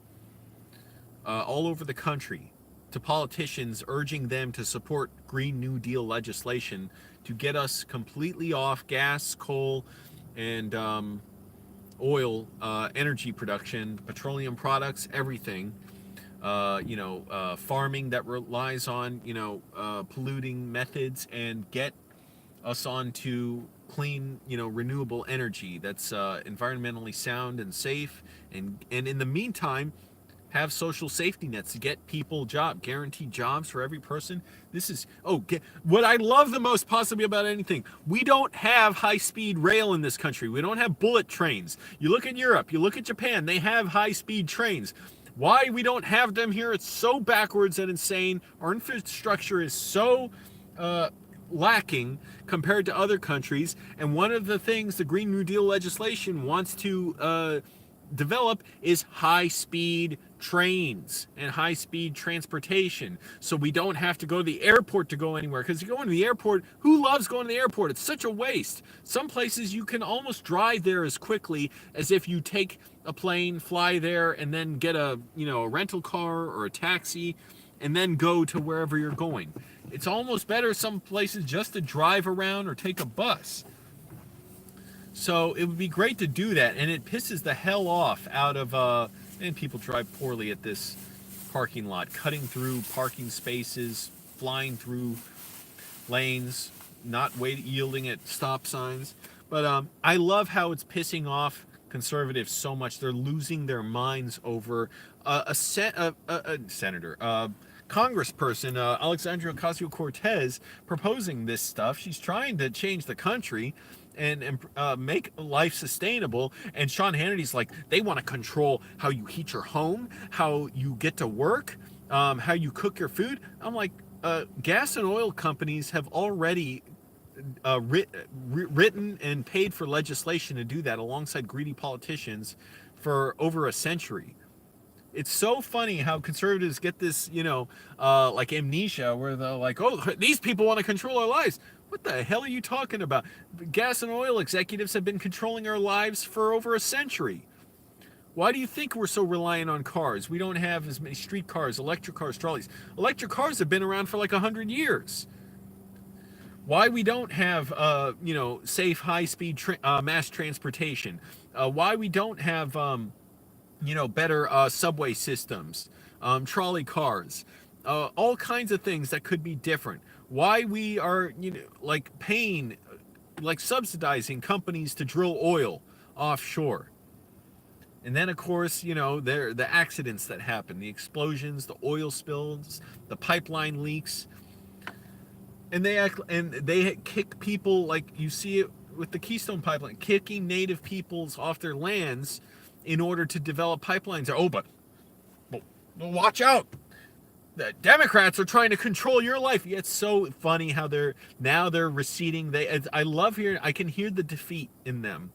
the country, to politicians urging them to support Green New Deal legislation to get us completely off gas, coal, and oil energy production, petroleum products, everything. Farming that relies on, polluting methods, and get us onto clean, renewable energy that's environmentally sound and safe. And in the meantime, have social safety nets to get people guaranteed jobs for every person. This is, what I love the most possibly about anything. We don't have high-speed rail in this country. We don't have bullet trains. You look at Europe, you look at Japan, they have high-speed trains. Why we don't have them here? It's so backwards and insane. Our infrastructure is so lacking compared to other countries. And one of the things the Green New Deal legislation wants to develop is high-speed trains and high-speed transportation, so we don't have to go to the airport to go anywhere. Because you go into the airport, who loves going to the airport? It's such a waste. Some places you can almost drive there as quickly as if you take a plane, fly there, and then get a rental car or a taxi, and then go to wherever you're going. It's almost better some places just to drive around or take a bus. So it would be great to do that, and it pisses the hell off out of and people drive poorly at this parking lot, cutting through parking spaces, flying through lanes, not yielding at stop signs. But I love how it's pissing off conservatives so much. They're losing their minds over a senator, congressperson, Alexandria Ocasio-Cortez, proposing this stuff. She's trying to change the country and make life sustainable. And Sean Hannity's like, they want to control how you heat your home, how you get to work, how you cook your food. I'm like, gas and oil companies have already written and paid for legislation to do that alongside greedy politicians for over a century. It's so funny how conservatives get this, like amnesia where they're like, oh, these people want to control our lives. What the hell are you talking about? Gas and oil executives have been controlling our lives for over a century. Why do you think we're so reliant on cars? We don't have as many street cars, electric cars, trolleys. Electric cars have been around for like 100 years. Why we don't have, safe high-speed mass transportation. Why we don't have, better subway systems, trolley cars, all kinds of things that could be different. Why we are, paying, subsidizing companies to drill oil offshore. And then, of course, the accidents that happen, the explosions, the oil spills, the pipeline leaks. And they kick people, like you see it with the Keystone Pipeline, kicking native peoples off their lands in order to develop pipelines. Oh, but watch out. The Democrats are trying to control your life. Yeah, it's so funny how they're receding. I can hear the defeat in them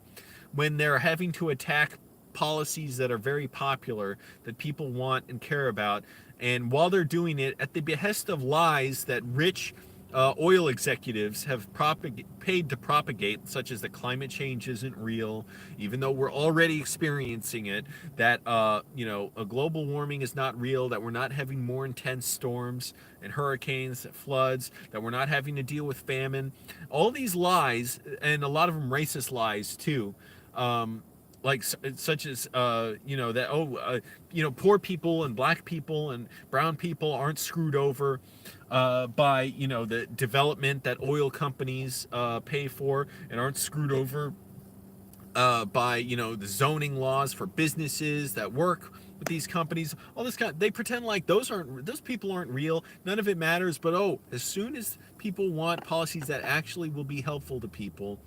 when they're having to attack policies that are very popular, that people want and care about. And while they're doing it at the behest of lies that rich oil executives have paid to propagate, such as that climate change isn't real, even though we're already experiencing it, that a global warming is not real, that we're not having more intense storms and hurricanes, floods, that we're not having to deal with famine. All these lies, and a lot of them racist lies too, such as poor people and black people and brown people aren't screwed over by the development that oil companies pay for, and aren't screwed over by the zoning laws for businesses that work with these companies. All this they pretend like those people aren't real. None of it matters. But as soon as people want policies that actually will be helpful to people,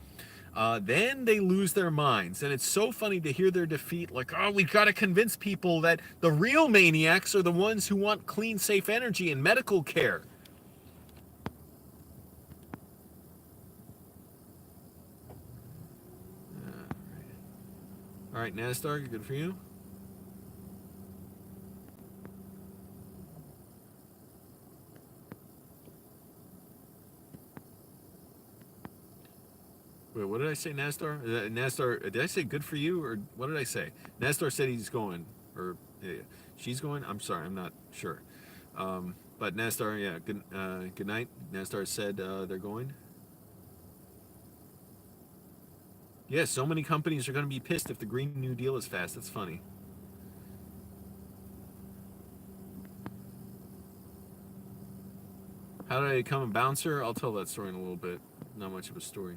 then they lose their minds. And it's so funny to hear their defeat, like, we've got to convince people that the real maniacs are the ones who want clean, safe energy and medical care. All right, NASDAQ, good for you. Wait, what did I say, Nasdar? Nasdar, did I say good for you, or what did I say? Nasdar said he's going, or she's going. I'm sorry, I'm not sure. But Nasdar, yeah, good night. Nasdar said they're going. Yeah, so many companies are going to be pissed if the Green New Deal is fast. That's funny. How did I become a bouncer? I'll tell that story in a little bit. Not much of a story.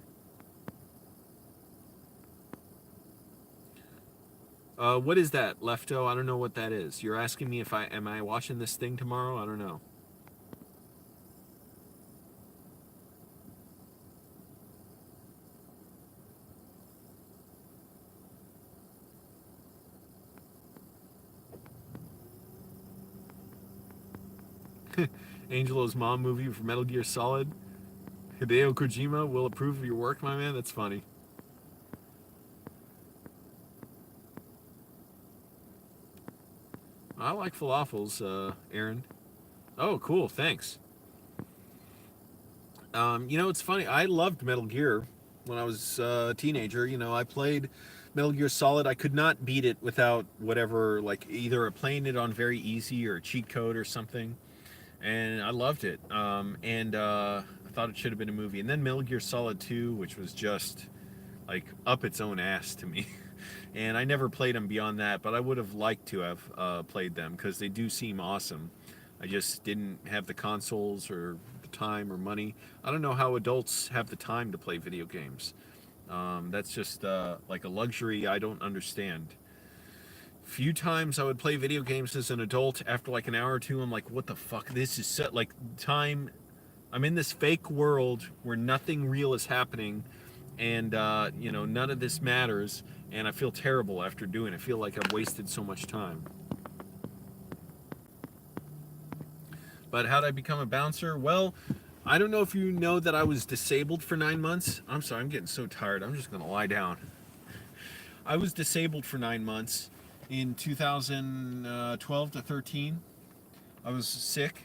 What is that, Lefto? I don't know what that is. You're asking me if am I watching this thing tomorrow? I don't know. Angelo's mom movie for Metal Gear Solid. Hideo Kojima will approve of your work, my man. That's funny. I like falafels, Aaron. Oh, cool. Thanks. It's funny. I loved Metal Gear when I was a teenager. I played Metal Gear Solid. I could not beat it without whatever, like either playing it on very easy or a cheat code or something. And I loved it. I thought it should have been a movie. And then Metal Gear Solid 2, which was just like up its own ass to me. And I never played them beyond that, but I would have liked to have played them because they do seem awesome. I just didn't have the consoles or the time or money. I don't know how adults have the time to play video games. That's just like a luxury I don't understand. Few times I would play video games as an adult. After like an hour or two, I'm like, what the fuck? This is so, like time. I'm in this fake world where nothing real is happening, and none of this matters. And I feel terrible after doing it. I feel like I've wasted so much time. But how did I become a bouncer? Well, I don't know if you know that I was disabled for 9 months. I'm sorry, I'm getting so tired. I'm just gonna lie down. I was disabled for 9 months in 2012 to 13. I was sick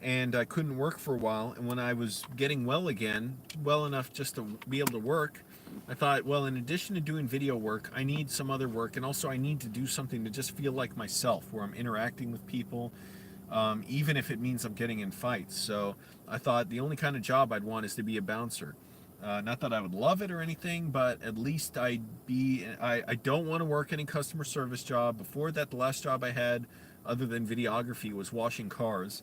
and I couldn't work for a while. And when I was getting well again, well enough just to be able to work, I thought, well, in addition to doing video work, I need some other work. And also I need to do something to just feel like myself, where I'm interacting with people, even if it means I'm getting in fights. So I thought the only kind of job I'd want is to be a bouncer. Not that I would love it or anything, but at least I don't want to work any customer service job. Before that, the last job I had, other than videography, was washing cars.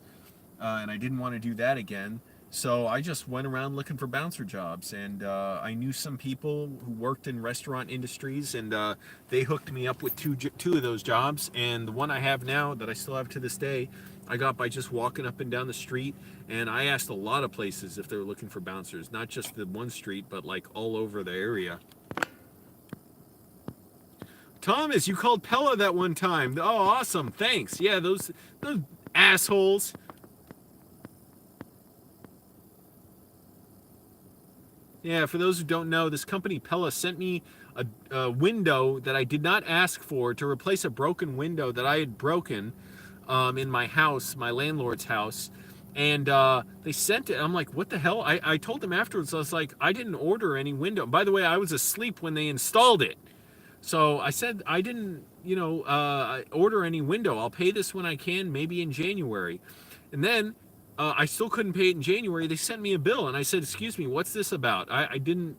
And I didn't want to do that again. So I just went around looking for bouncer jobs. And I knew some people who worked in restaurant industries, and they hooked me up with two of those jobs. And the one I have now, that I still have to this day, I got by just walking up and down the street, and I asked a lot of places if they were looking for bouncers, not just the one street, but like all over the area. Thomas, you called Pella that one time. Oh, awesome. Thanks. Yeah, those assholes. Yeah, for those who don't know, this company Pella sent me a window that I did not ask for to replace a broken window that I had broken in my house, my landlord's house. And they sent it. I'm like, what the hell? I told them afterwards, I was like, I didn't order any window. By the way, I was asleep when they installed it. So I said, I didn't, order any window. I'll pay this when I can, maybe in January. And then I still couldn't pay it in January. They sent me a bill, and I said, excuse me, what's this about? I didn't,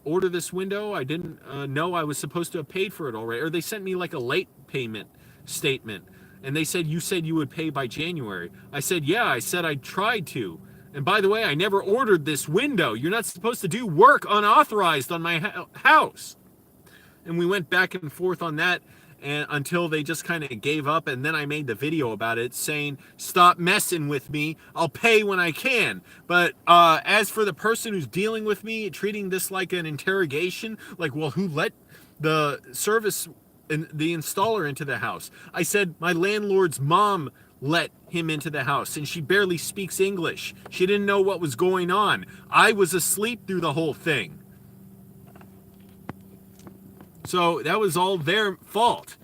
order this window. I didn't know I was supposed to have paid for it already. Or they sent me like a late payment statement, and they said, you said you would pay by January. I said, yeah, I said I tried to. And by the way, I never ordered this window. You're not supposed to do work unauthorized on my house. And we went back and forth on that, and until they just kind of gave up. And then I made the video about it saying, stop messing with me. I'll pay when I can. But as for the person who's dealing with me, treating this like an interrogation, like, well, who let the service and the installer into the house? I said, my landlord's mom let him into the house, and she barely speaks English. She didn't know what was going on. I was asleep through the whole thing. So that was all their fault.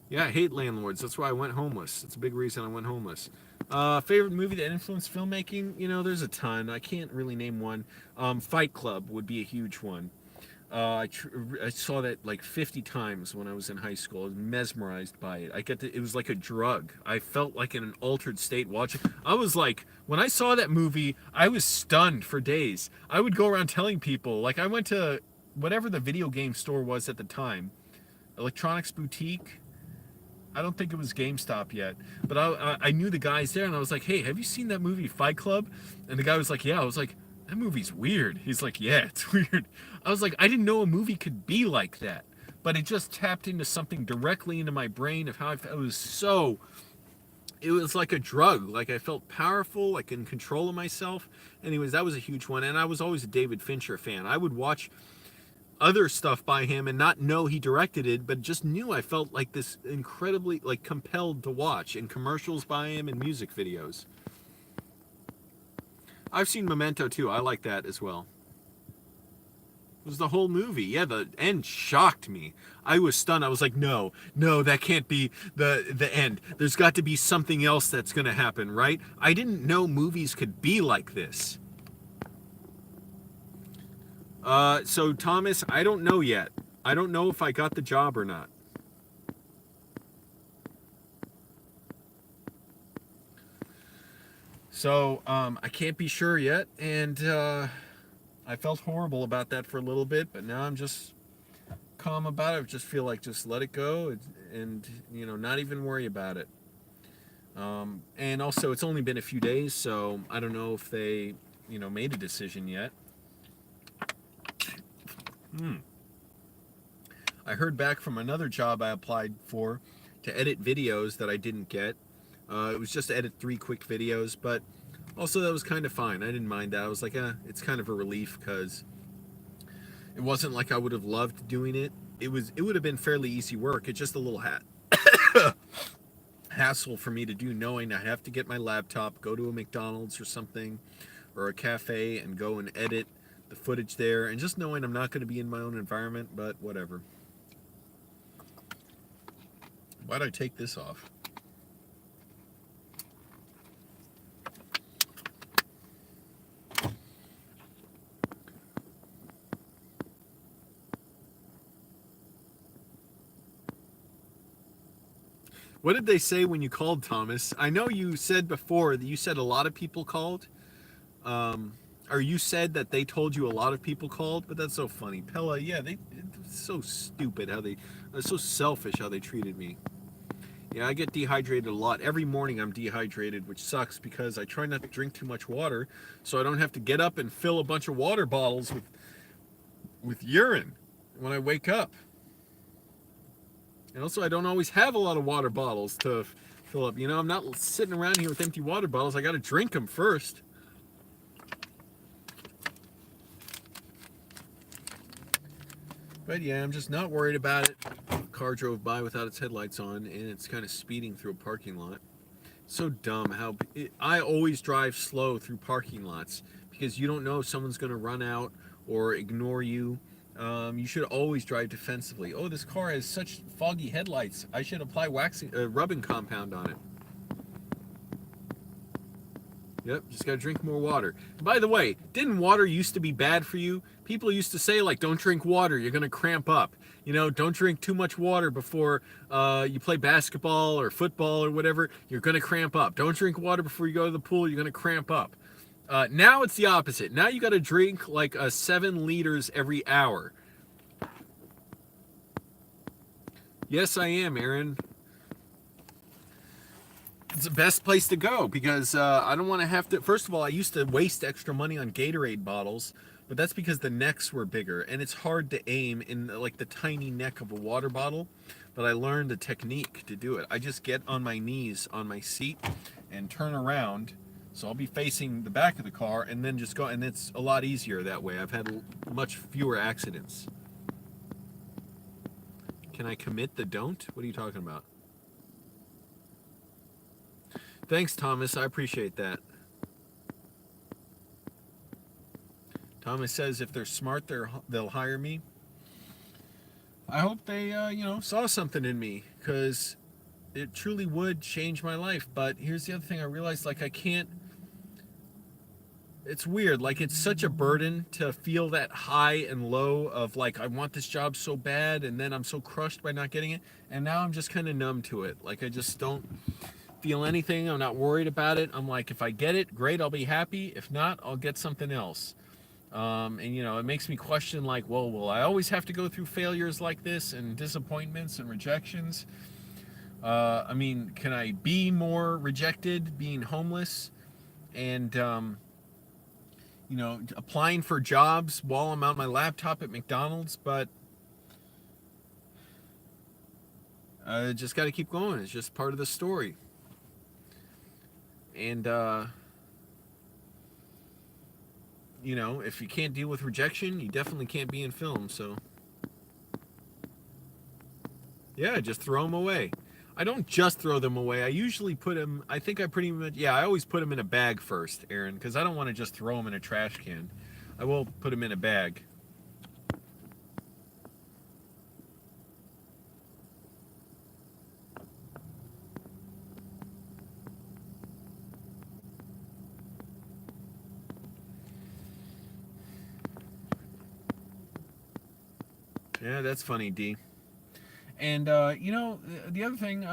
Yeah, I hate landlords. That's why I went homeless. It's a big reason I went homeless. Favorite movie that influenced filmmaking? There's a ton. I can't really name one. Fight Club would be a huge one. I saw that like 50 times when I was in high school. I was mesmerized by it. It was like a drug. I felt like in an altered state watching. I was like, when I saw that movie, I was stunned for days. I would go around telling people, like I went to whatever the video game store was at the time, Electronics Boutique. I don't think it was GameStop yet, but I knew the guys there, and I was like, hey, have you seen that movie Fight Club? And the guy was like, yeah. I was like, that movie's weird. He's like, yeah, it's weird. I was like, I didn't know a movie could be like that. But it just tapped into something directly into my brain of how I felt. It was like a drug. Like I felt powerful, like in control of myself. Anyways, that was a huge one. And I was always a David Fincher fan. I would watch other stuff by him and not know he directed it, but just knew I felt like this incredibly like compelled to watch, and commercials by him and music videos. I've seen Memento too. I like that as well. It was the whole movie. Yeah, the end shocked me. I was stunned. I was like, no, that can't be the end. There's got to be something else that's going to happen, right? I didn't know movies could be like this. So Thomas, I don't know yet. I don't know if I got the job or not. So, I can't be sure yet, and I felt horrible about that for a little bit, but now I'm just calm about it. I just feel like just let it go and not even worry about it. And also, it's only been a few days, so I don't know if they made a decision yet. I heard back from another job I applied for to edit videos that I didn't get. It was just to edit 3 quick videos, but also that was kind of fine. I didn't mind that. I was like, it's kind of a relief because it wasn't like I would have loved doing it. It would have been fairly easy work. It's just a little hassle for me to do, knowing I have to get my laptop, go to a McDonald's or something, or a cafe, and go and edit the footage there, and just knowing I'm not going to be in my own environment, but whatever. Why'd I take this off? What did they say when you called, Thomas? I know you said before that you said a lot of people called. Or you said that they told you a lot of people called, but that's so funny. Pella, yeah, it's so stupid how it's so selfish how they treated me. Yeah, I get dehydrated a lot. Every morning I'm dehydrated, which sucks because I try not to drink too much water, so I don't have to get up and fill a bunch of water bottles with urine when I wake up. And also, I don't always have a lot of water bottles to fill up. I'm not sitting around here with empty water bottles. I got to drink them first. But yeah, I'm just not worried about it. A car drove by without its headlights on, and it's kind of speeding through a parking lot. So dumb how I always drive slow through parking lots because you don't know if someone's going to run out or ignore you. You should always drive defensively. Oh, this car has such foggy headlights. I should apply rubbing compound on it. Yep, just gotta drink more water. By the way, didn't water used to be bad for you? People used to say, like, don't drink water, you're gonna cramp up. Don't drink too much water before you play basketball or football or whatever, you're gonna cramp up. Don't drink water before you go to the pool, you're gonna cramp up. Now it's the opposite. Now you gotta drink like 7 liters every hour. Yes, I am, Aaron. It's the best place to go because I don't want to have to. First of all, I used to waste extra money on Gatorade bottles, but that's because the necks were bigger and it's hard to aim in like the tiny neck of a water bottle. But I learned a technique to do it. I just get on my knees on my seat and turn around, so I'll be facing the back of the car, and then just go, and it's a lot easier that way. I've had much fewer accidents. Can I commit the don't? What are you talking about? Thanks, Thomas. I appreciate that. Thomas says if they're smart, they'll hire me. I hope they, saw something in me, because it truly would change my life. But here's the other thing I realized, like, I can't. It's weird. Like, it's such a burden to feel that high and low of, like, I want this job so bad, and then I'm so crushed by not getting it. And now I'm just kind of numb to it. Like, I just don't feel anything. I'm not worried about it. I'm like, if I get it, great, I'll be happy. If not, I'll get something else. And it makes me question, like, well, will I always have to go through failures like this and disappointments and rejections? Can I be more rejected being homeless and applying for jobs while I'm on my laptop at McDonald's? But I just got to keep going. It's just part of the story. And, if you can't deal with rejection, you definitely can't be in film, so. Yeah, just throw them away. I don't just throw them away. I usually put them, I always put them in a bag first, Aaron, because I don't want to just throw them in a trash can. I will put them in a bag. Yeah, that's funny, D. And, the other thing,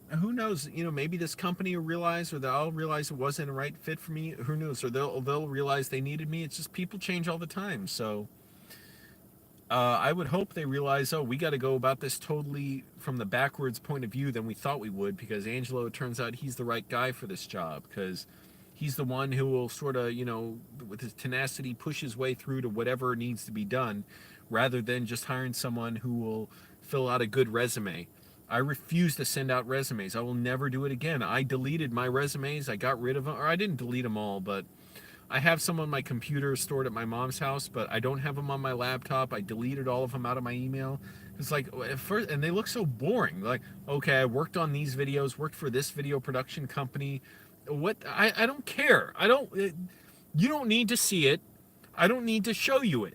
who knows, maybe this company will realize, or they'll realize it wasn't a right fit for me. Who knows? Or they'll realize they needed me. It's just people change all the time. So I would hope they realize, we got to go about this totally from the backwards point of view than we thought we would, because Angelo, it turns out he's the right guy for this job, because he's the one who will sort of, with his tenacity, push his way through to whatever needs to be done, rather than just hiring someone who will fill out a good resume. I refuse to send out resumes. I will never do it again. I deleted my resumes. I got rid of them, or I didn't delete them all, but I have some on my computer stored at my mom's house, but I don't have them on my laptop. I deleted all of them out of my email. It's like, at first, and they look so boring. Like, okay, I worked on these videos, worked for this video production company. What? I don't care. You don't need to see it. I don't need to show you it.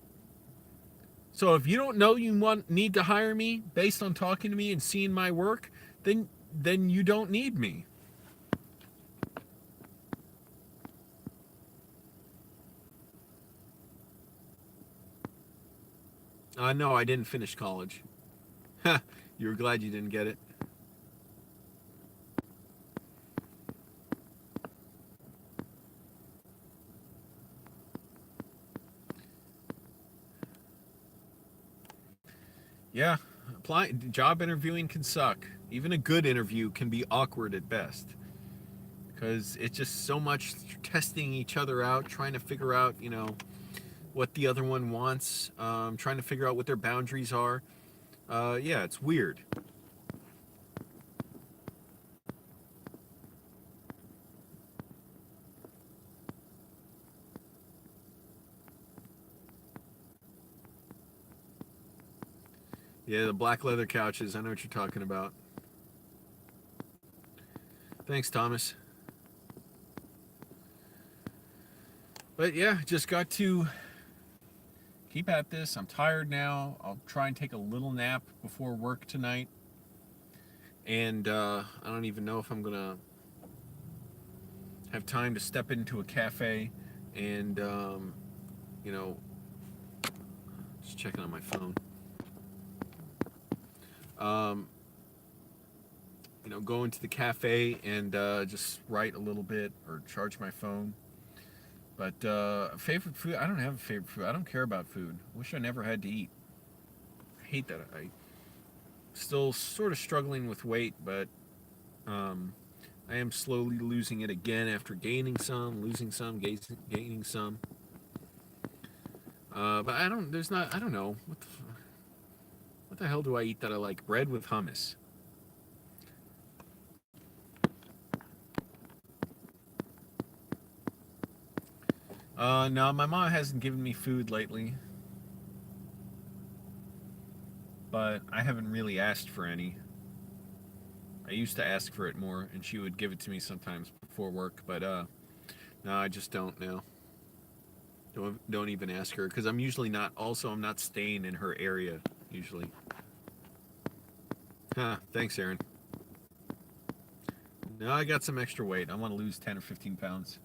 So if you don't know need to hire me based on talking to me and seeing my work, then you don't need me. No, I didn't finish college. You were glad you didn't get it. Yeah, job interviewing can suck. Even a good interview can be awkward at best. Because it's just so much testing each other out, trying to figure out, what the other one wants, trying to figure out what their boundaries are. Yeah, it's weird. Yeah, the black leather couches. I know what you're talking about. Thanks, Thomas. But yeah, just got to keep at this. I'm tired now. I'll try and take a little nap before work tonight. And I don't even know if I'm going to have time to step into a cafe and, just checking on my phone. Go into the cafe and just write a little bit or charge my phone. But favorite food, I don't have a favorite food. I don't care about food. Wish I never had to eat. I hate that. I still sort of struggling with weight, but I am slowly losing it again after gaining some, losing some, gaining some. But I don't know. What the hell do I eat that I like? Bread with hummus. No, my mom hasn't given me food lately. But I haven't really asked for any. I used to ask for it more, and she would give it to me sometimes before work, but no, I just don't now. Don't even ask her, because I'm not staying in her area, usually. Thanks, Aaron. No, I got some extra weight. I want to lose 10 or 15 pounds.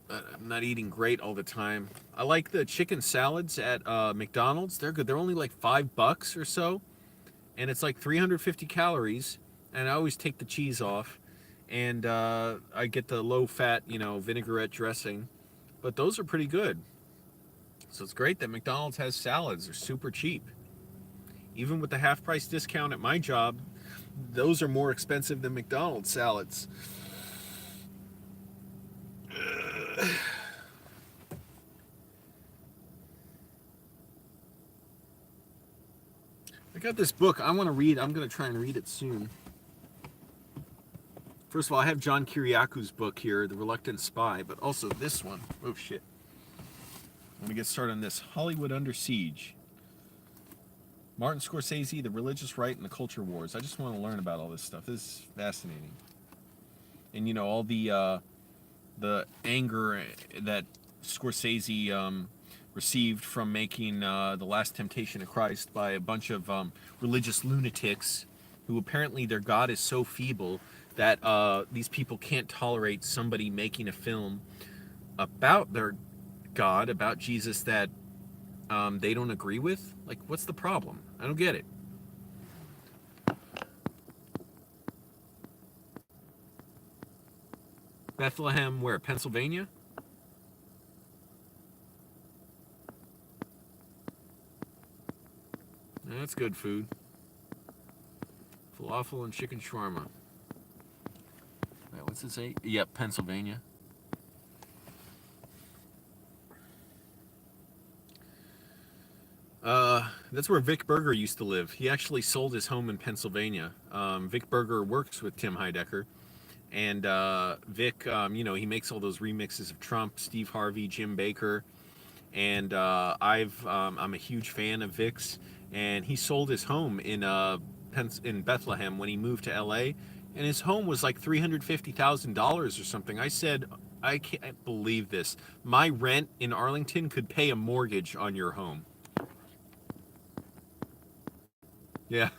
But I'm not eating great all the time. I like the chicken salads at McDonald's. They're good. They're only like $5 or so. And it's like 350 calories. And I always take the cheese off. And I get the low-fat, vinaigrette dressing. But those are pretty good. So it's great that McDonald's has salads. They're super cheap. Even with the half-price discount at my job, those are more expensive than McDonald's salads. I got this book I want to read. I'm going to try and read it soon. First of all, I have John Kiriaku's book here, The Reluctant Spy, but also this one. Oh, shit. Let me get started on this. Hollywood Under Siege. Martin Scorsese, The Religious Right and the Culture Wars. I just want to learn about all this stuff. This is fascinating. And, all the anger that Scorsese received from making The Last Temptation of Christ by a bunch of religious lunatics who apparently their God is so feeble that these people can't tolerate somebody making a film about their God, about Jesus, that they don't agree with. Like, what's the problem? I don't get it. Bethlehem, where? Pennsylvania? That's good food. Falafel and chicken shawarma. What's it say? Yep, Pennsylvania. That's where Vic Berger used to live. He actually sold his home in Pennsylvania. Vic Berger works with Tim Heidecker. And Vic, he makes all those remixes of Trump, Steve Harvey, Jim Baker. And I'm a huge fan of Vic's. And he sold his home in Bethlehem when he moved to LA. And his home was like $350,000 or something. I said, I can't believe this. My rent in Arlington could pay a mortgage on your home. Yeah.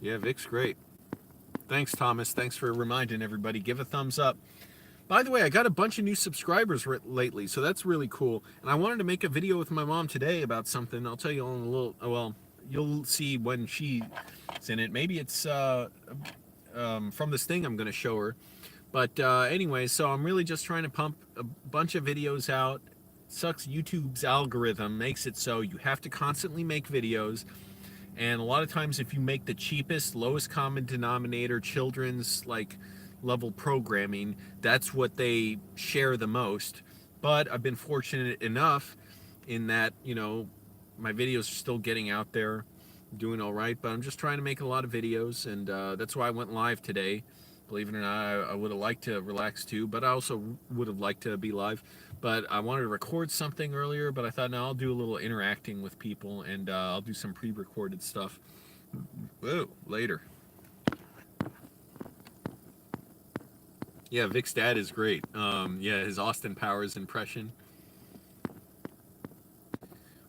Yeah, Vic's great. Thanks, Thomas. Thanks for reminding everybody. Give a thumbs up. By the way, I got a bunch of new subscribers lately, so that's really cool. And I wanted to make a video with my mom today about something. I'll tell you all in a little. Well, you'll see when she's in it. Maybe it's from this thing I'm going to show her. But anyway, so I'm really just trying to pump a bunch of videos out. Sucks YouTube's algorithm makes it so you have to constantly make videos. And a lot of times if you make the cheapest, lowest common denominator children's level programming, that's what they share the most. But I've been fortunate enough in that, my videos are still getting out there, doing all right. But I'm just trying to make a lot of videos, and that's why I went live today. Believe it or not, I would have liked to relax too, but I also would have liked to be live. But I wanted to record something earlier, but I thought, no, I'll do a little interacting with people, and I'll do some pre-recorded stuff. Whoa, later. Yeah, Vic's dad is great. Yeah, his Austin Powers impression.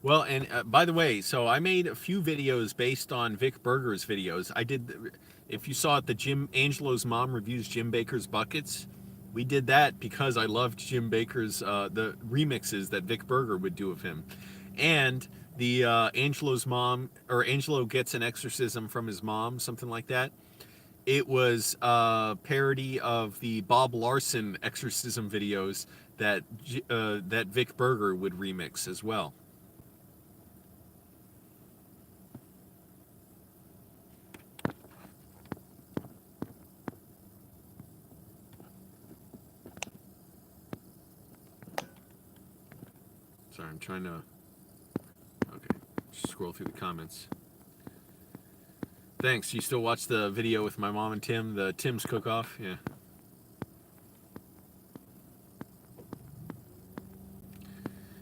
Well, and by the way, so I made a few videos based on Vic Berger's videos. I did, if you saw it, Angelo's mom reviews Jim Baker's buckets. We did that because I loved Jim Baker's, the remixes that Vic Berger would do of him. And the Angelo's mom, or Angelo gets an exorcism from his mom, something like that. It was a parody of the Bob Larson exorcism videos that that Vic Berger would remix as well. Sorry, I'm trying to, okay, scroll through the comments. Thanks. You still watch the video with my mom and Tim, the Tim's Cook-Off? Yeah.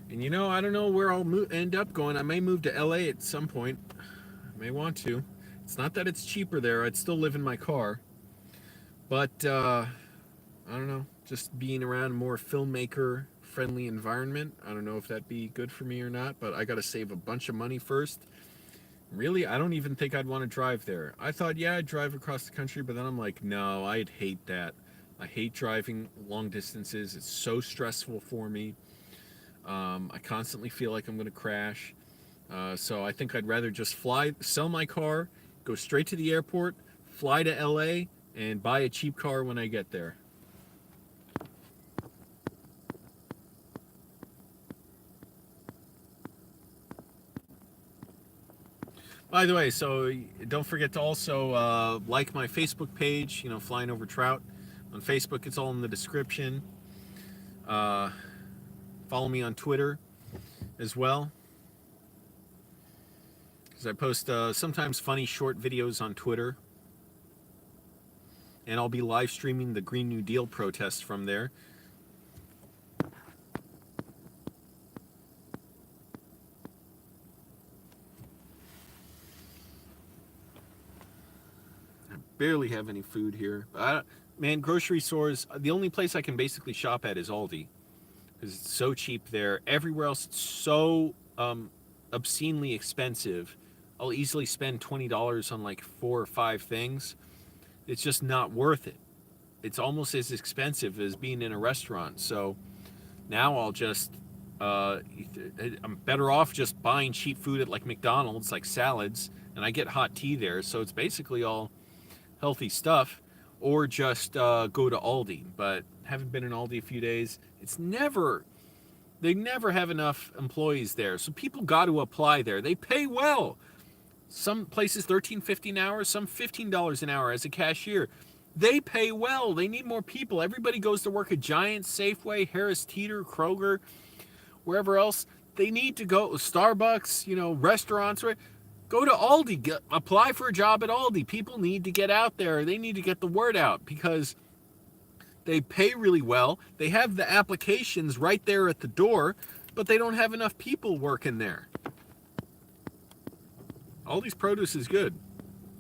And I don't know where I'll end up going. I may move to LA at some point. I may want to. It's not that it's cheaper there. I'd still live in my car. But, I don't know. Just being around a more filmmaker-friendly environment. I don't know if that'd be good for me or not, but I got to save a bunch of money first. Really, I don't even think I'd want to drive there. I thought, yeah, I'd drive across the country, but then I'm like, no, I'd hate that. I hate driving long distances. It's so stressful for me. I constantly feel like I'm going to crash. So I think I'd rather just sell my car, go straight to the airport, fly to LA, and buy a cheap car when I get there. By the way, so don't forget to also like my Facebook page, Flying Over Trout. On Facebook, it's all in the description. Follow me on Twitter as well, because I post sometimes funny short videos on Twitter. And I'll be live streaming the Green New Deal protests from there. Barely have any food here. Man, grocery stores, the only place I can basically shop at is Aldi, because it's so cheap there. Everywhere else, it's so obscenely expensive. I'll easily spend $20 on like 4 or 5 things. It's just not worth it. It's almost as expensive as being in a restaurant. So now I'll just, I'm better off just buying cheap food at like McDonald's, like salads, and I get hot tea there. So it's basically all healthy stuff, or just go to Aldi. But haven't been in Aldi a few days. It's never They never have enough employees there, so people got to apply there. They pay well. Some places $13.50 an hour, some $15 an hour as a cashier. They pay well. They need more people. Everybody goes to work at Giant, Safeway, Harris Teeter, Kroger, wherever else. They need to go Starbucks, restaurants, right? Go to Aldi, apply for a job at Aldi. People need to get out there. They need to get the word out because they pay really well. They have the applications right there at the door, but they don't have enough people working there. Aldi's produce is good.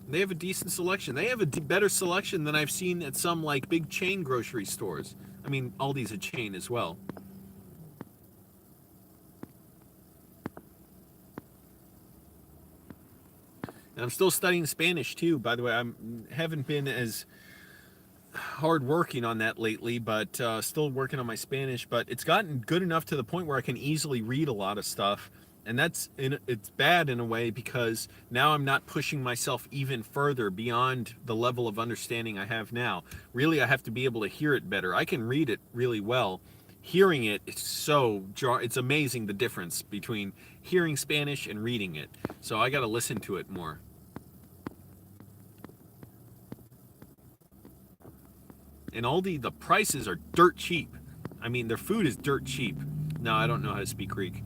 They have a decent selection. They have a better selection than I've seen at some like big chain grocery stores. I mean, Aldi's a chain as well. And I'm still studying Spanish too, by the way. I haven't been as hard working on that lately, but still working on my Spanish. But it's gotten good enough to the point where I can easily read a lot of stuff. And it's bad in a way because now I'm not pushing myself even further beyond the level of understanding I have now. Really, I have to be able to hear it better. I can read it really well. Hearing it, it's amazing the difference between hearing Spanish and reading it. So I got to listen to it more. In Aldi, the prices are dirt cheap. I mean, their food is dirt cheap. No, I don't know how to speak Greek.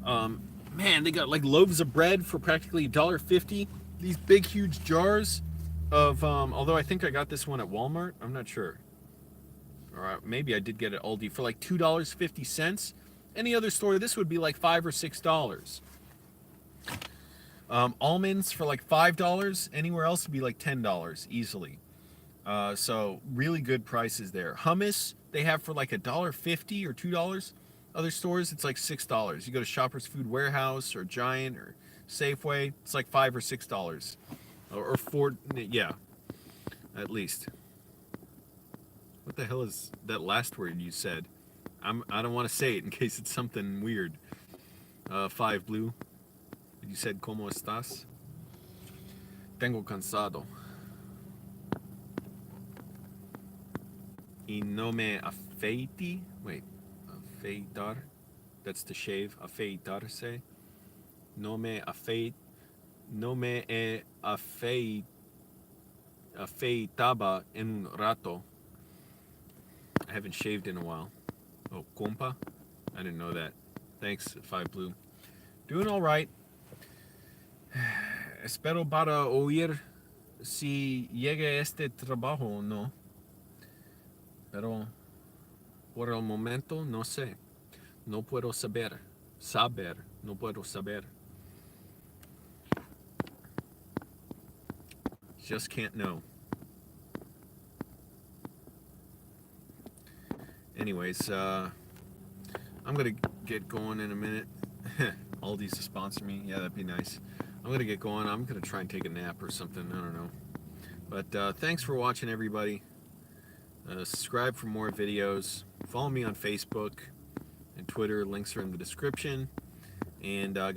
Man, they got like loaves of bread for practically $1.50. These big, huge jars of, although I think I got this one at Walmart. I'm not sure. Or maybe I did get it at Aldi for like $2.50. Any other store, this would be like $5 or $6. Almonds for like $5. Anywhere else would be like $10 easily. So really good prices there. Hummus they have for like $1.50 or $2. Other stores it's like $6. You go to Shoppers Food Warehouse or Giant or Safeway, it's like $5 or $6, or $4. Yeah, at least. What the hell is that last word you said? I don't want to say it in case it's something weird. 5 Blue. You said ¿Cómo estás? Tengo cansado. Y no me afeiti. Wait, afeitar. That's to shave. Afeitarse. No me afeitaba en un rato. I haven't shaved in a while. Oh, compa? I didn't know that. Thanks, 5 Blue. Doing all right. Espero para oír si llega este trabajo o no. Pero por el momento no sé. No puedo saber. No puedo saber. Just can't know. Anyways, I'm going to get going in a minute. Aldi's to sponsor me. Yeah, that'd be nice. I'm going to get going. I'm going to try and take a nap or something. I don't know. But thanks for watching, everybody. Subscribe for more videos. Follow me on Facebook and Twitter. Links are in the description. And